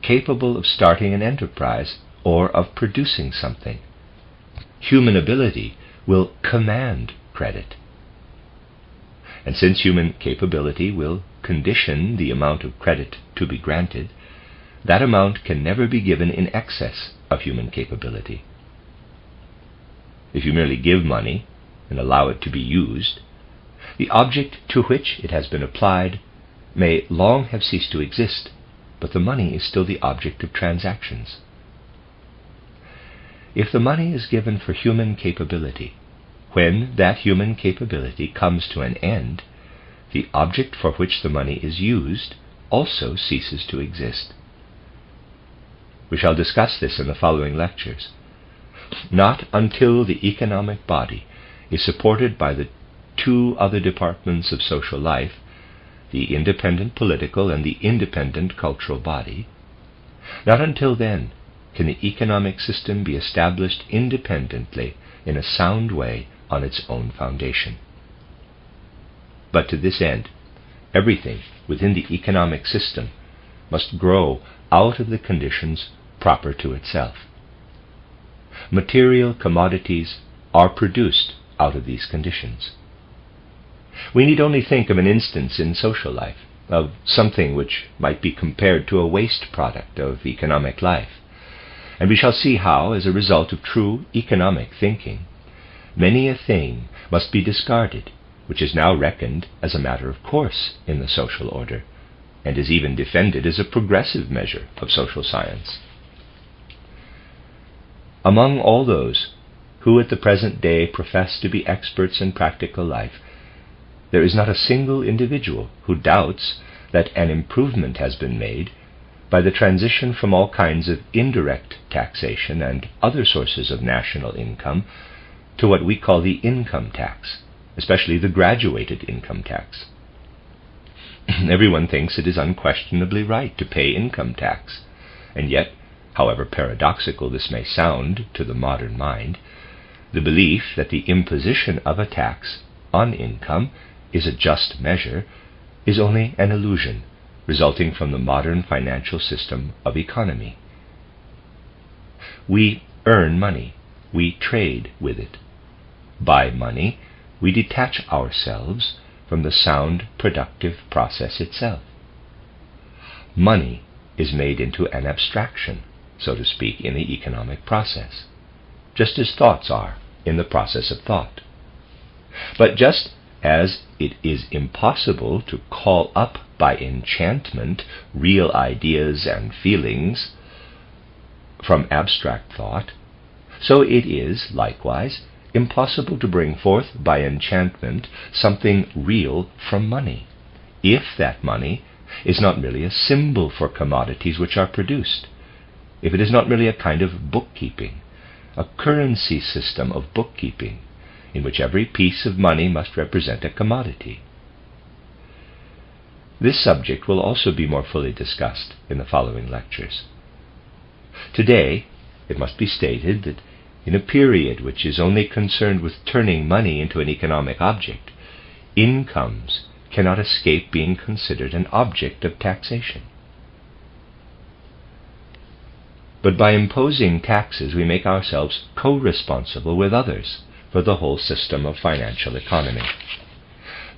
capable of starting an enterprise or of producing something. Human ability will command credit. And since human capability will condition the amount of credit to be granted, that amount can never be given in excess of human capability. If you merely give money and allow it to be used, the object to which it has been applied may long have ceased to exist, but the money is still the object of transactions. If the money is given for human capability, when that human capability comes to an end, the object for which the money is used also ceases to exist. We shall discuss this in the following lectures. Not until the economic body is supported by the two other departments of social life, the independent political and the independent cultural body, not until then can the economic system be established independently in a sound way on its own foundation. But to this end, everything within the economic system must grow out of the conditions proper to itself. Material commodities are produced out of these conditions. We need only think of an instance in social life, of something which might be compared to a waste product of economic life, and we shall see how, as a result of true economic thinking, many a thing must be discarded which is now reckoned as a matter of course in the social order, and is even defended as a progressive measure of social science. Among all those who at the present day profess to be experts in practical life, there is not a single individual who doubts that an improvement has been made by the transition from all kinds of indirect taxation and other sources of national income to what we call the income tax, especially the graduated income tax. Everyone thinks it is unquestionably right to pay income tax, and yet, however paradoxical this may sound to the modern mind, the belief that the imposition of a tax on income is a just measure is only an illusion resulting from the modern financial system of economy. We earn money, we trade with it. By money, we detach ourselves from the sound productive process itself. Money is made into an abstraction, so to speak, in the economic process, just as thoughts are in the process of thought. But just as it is impossible to call up by enchantment real ideas and feelings from abstract thought, so it is, likewise, impossible to bring forth by enchantment something real from money, if that money is not merely a symbol for commodities which are produced, if it is not merely a kind of bookkeeping, a currency system of bookkeeping, in which every piece of money must represent a commodity. This subject will also be more fully discussed in the following lectures. Today, it must be stated that in a period which is only concerned with turning money into an economic object, incomes cannot escape being considered an object of taxation. But by imposing taxes, we make ourselves co-responsible with others for the whole system of financial economy.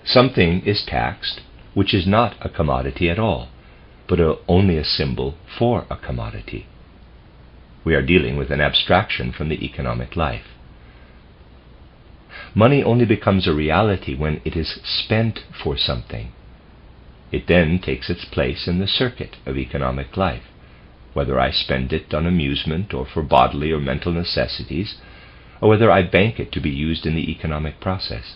Something is taxed which is not a commodity at all, but only a symbol for a commodity. We are dealing with an abstraction from the economic life. Money only becomes a reality when it is spent for something. It then takes its place in the circuit of economic life, whether I spend it on amusement or for bodily or mental necessities, or whether I bank it to be used in the economic process.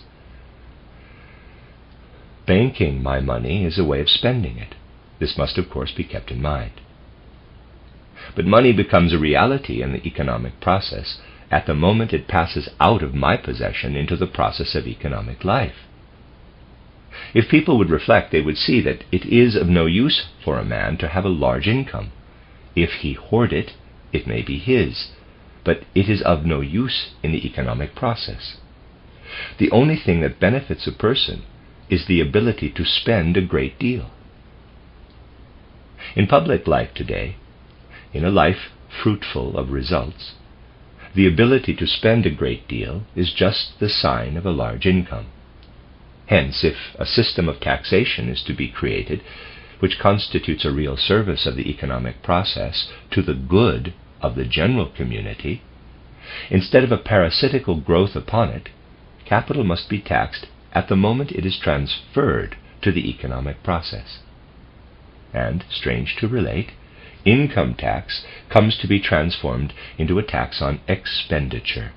Banking my money is a way of spending it. This must, of course, be kept in mind. But money becomes a reality in the economic process at the moment it passes out of my possession into the process of economic life. If people would reflect, they would see that it is of no use for a man to have a large income. If he hoard it, it may be his, but it is of no use in the economic process. The only thing that benefits a person is the ability to spend a great deal. In public life today, in a life fruitful of results, the ability to spend a great deal is just the sign of a large income. Hence, if a system of taxation is to be created, which constitutes a real service of the economic process to the good of the general community, instead of a parasitical growth upon it, capital must be taxed at the moment it is transferred to the economic process. And, strange to relate, income tax comes to be transformed into a tax on expenditure,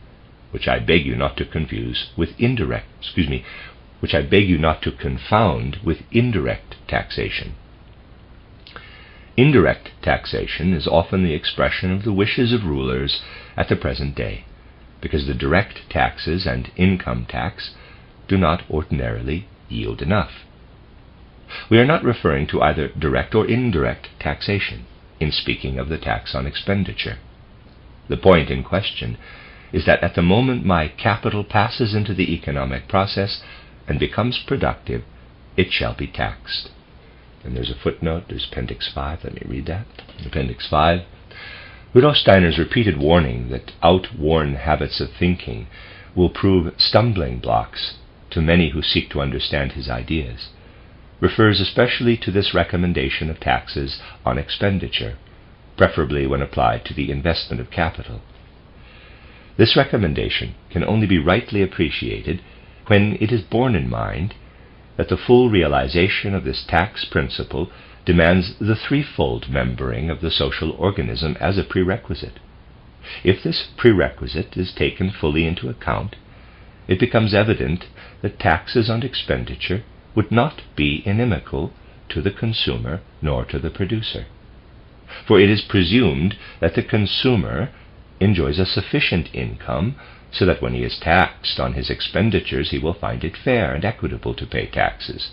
which I beg you not to confound with indirect taxation. Indirect taxation is often the expression of the wishes of rulers at the present day, because the direct taxes and income tax do not ordinarily yield enough. We are not referring to either direct or indirect taxation in speaking of the tax on expenditure. The point in question is that at the moment my capital passes into the economic process and becomes productive, it shall be taxed. And there's a footnote, there's Appendix 5, let me read that. In Appendix 5, Rudolf Steiner's repeated warning that outworn habits of thinking will prove stumbling blocks to many who seek to understand his ideas refers especially to this recommendation of taxes on expenditure, preferably when applied to the investment of capital. This recommendation can only be rightly appreciated when it is borne in mind that the full realization of this tax principle demands the threefold membering of the social organism as a prerequisite. If this prerequisite is taken fully into account, it becomes evident that taxes on expenditure would not be inimical to the consumer nor to the producer. For it is presumed that the consumer enjoys a sufficient income so that when he is taxed on his expenditures he will find it fair and equitable to pay taxes,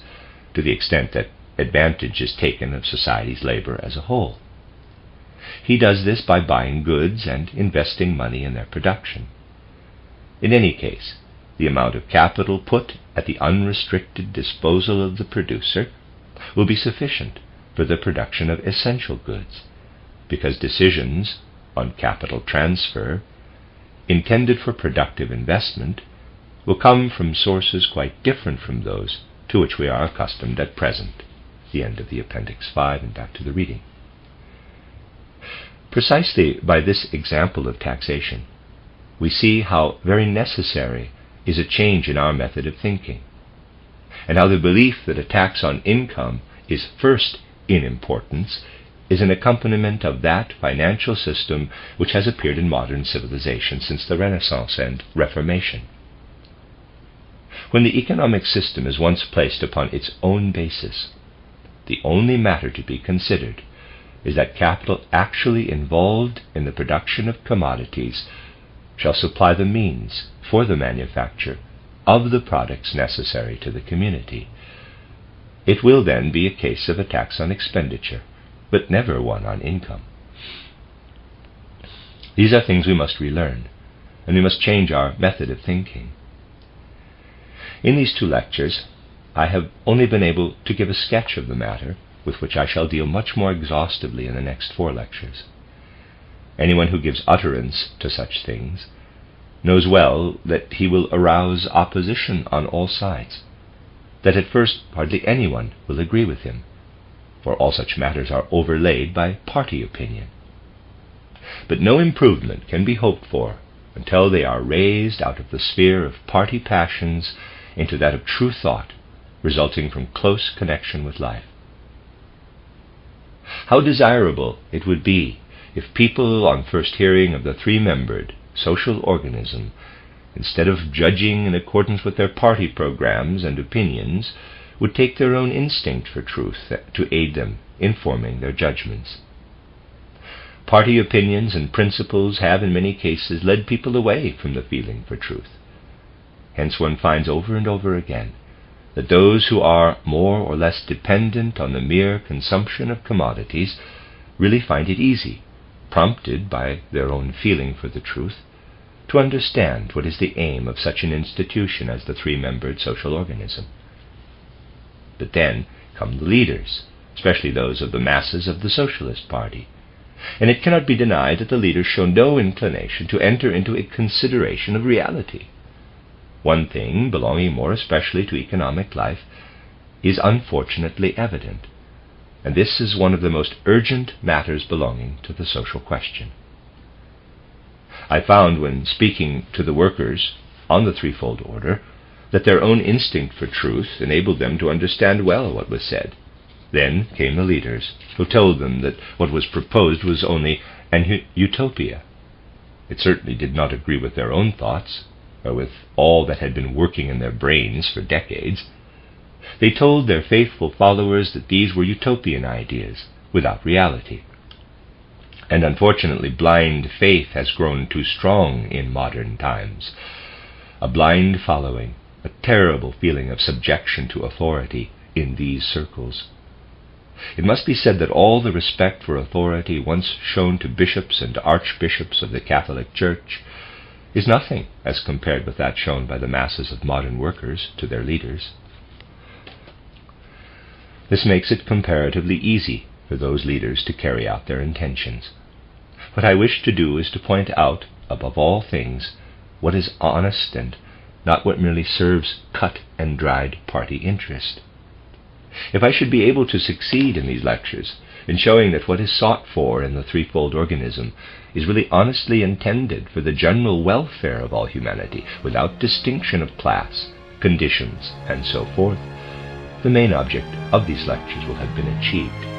to the extent that advantage is taken of society's labor as a whole. He does this by buying goods and investing money in their production. In any case, the amount of capital put at the unrestricted disposal of the producer will be sufficient for the production of essential goods, because decisions on capital transfer intended for productive investment will come from sources quite different from those to which we are accustomed at present. The end of the Appendix 5, and back to the reading. Precisely by this example of taxation, we see how very necessary is a change in our method of thinking, and how the belief that a tax on income is first in importance is an accompaniment of that financial system which has appeared in modern civilization since the Renaissance and Reformation. When the economic system is once placed upon its own basis, the only matter to be considered is that capital actually involved in the production of commodities shall supply the means for the manufacture of the products necessary to the community. It will then be a case of a tax on expenditure, but never one on income. These are things we must relearn, and we must change our method of thinking. In these 2 lectures, I have only been able to give a sketch of the matter, with which I shall deal much more exhaustively in the next 4 lectures. Anyone who gives utterance to such things knows well that he will arouse opposition on all sides, that at first hardly anyone will agree with him, for all such matters are overlaid by party opinion. But no improvement can be hoped for until they are raised out of the sphere of party passions into that of true thought, resulting from close connection with life. How desirable it would be if people, on first hearing of the 3-membered social organism, instead of judging in accordance with their party programs and opinions, would take their own instinct for truth to aid them in forming their judgments. Party opinions and principles have in many cases led people away from the feeling for truth. Hence one finds over and over again that those who are more or less dependent on the mere consumption of commodities really find it easy, prompted by their own feeling for the truth, to understand what is the aim of such an institution as the 3-membered social organism. But then come the leaders, especially those of the masses of the Socialist Party, and it cannot be denied that the leaders show no inclination to enter into a consideration of reality. One thing, belonging more especially to economic life, is unfortunately evident, and this is one of the most urgent matters belonging to the social question. I found, when speaking to the workers on the Threefold Order, that their own instinct for truth enabled them to understand well what was said. Then came the leaders, who told them that what was proposed was only an utopia. It certainly did not agree with their own thoughts, or with all that had been working in their brains for decades. They told their faithful followers that these were utopian ideas, without reality. And unfortunately, blind faith has grown too strong in modern times. A blind following, a terrible feeling of subjection to authority in these circles. It must be said that all the respect for authority once shown to bishops and archbishops of the Catholic Church is nothing as compared with that shown by the masses of modern workers to their leaders. This makes it comparatively easy for those leaders to carry out their intentions. What I wish to do is to point out, above all things, what is honest and not what merely serves cut and dried party interest. If I should be able to succeed in these lectures, in showing that what is sought for in the threefold organism is really honestly intended for the general welfare of all humanity, without distinction of class, conditions, and so forth, the main object of these lectures will have been achieved.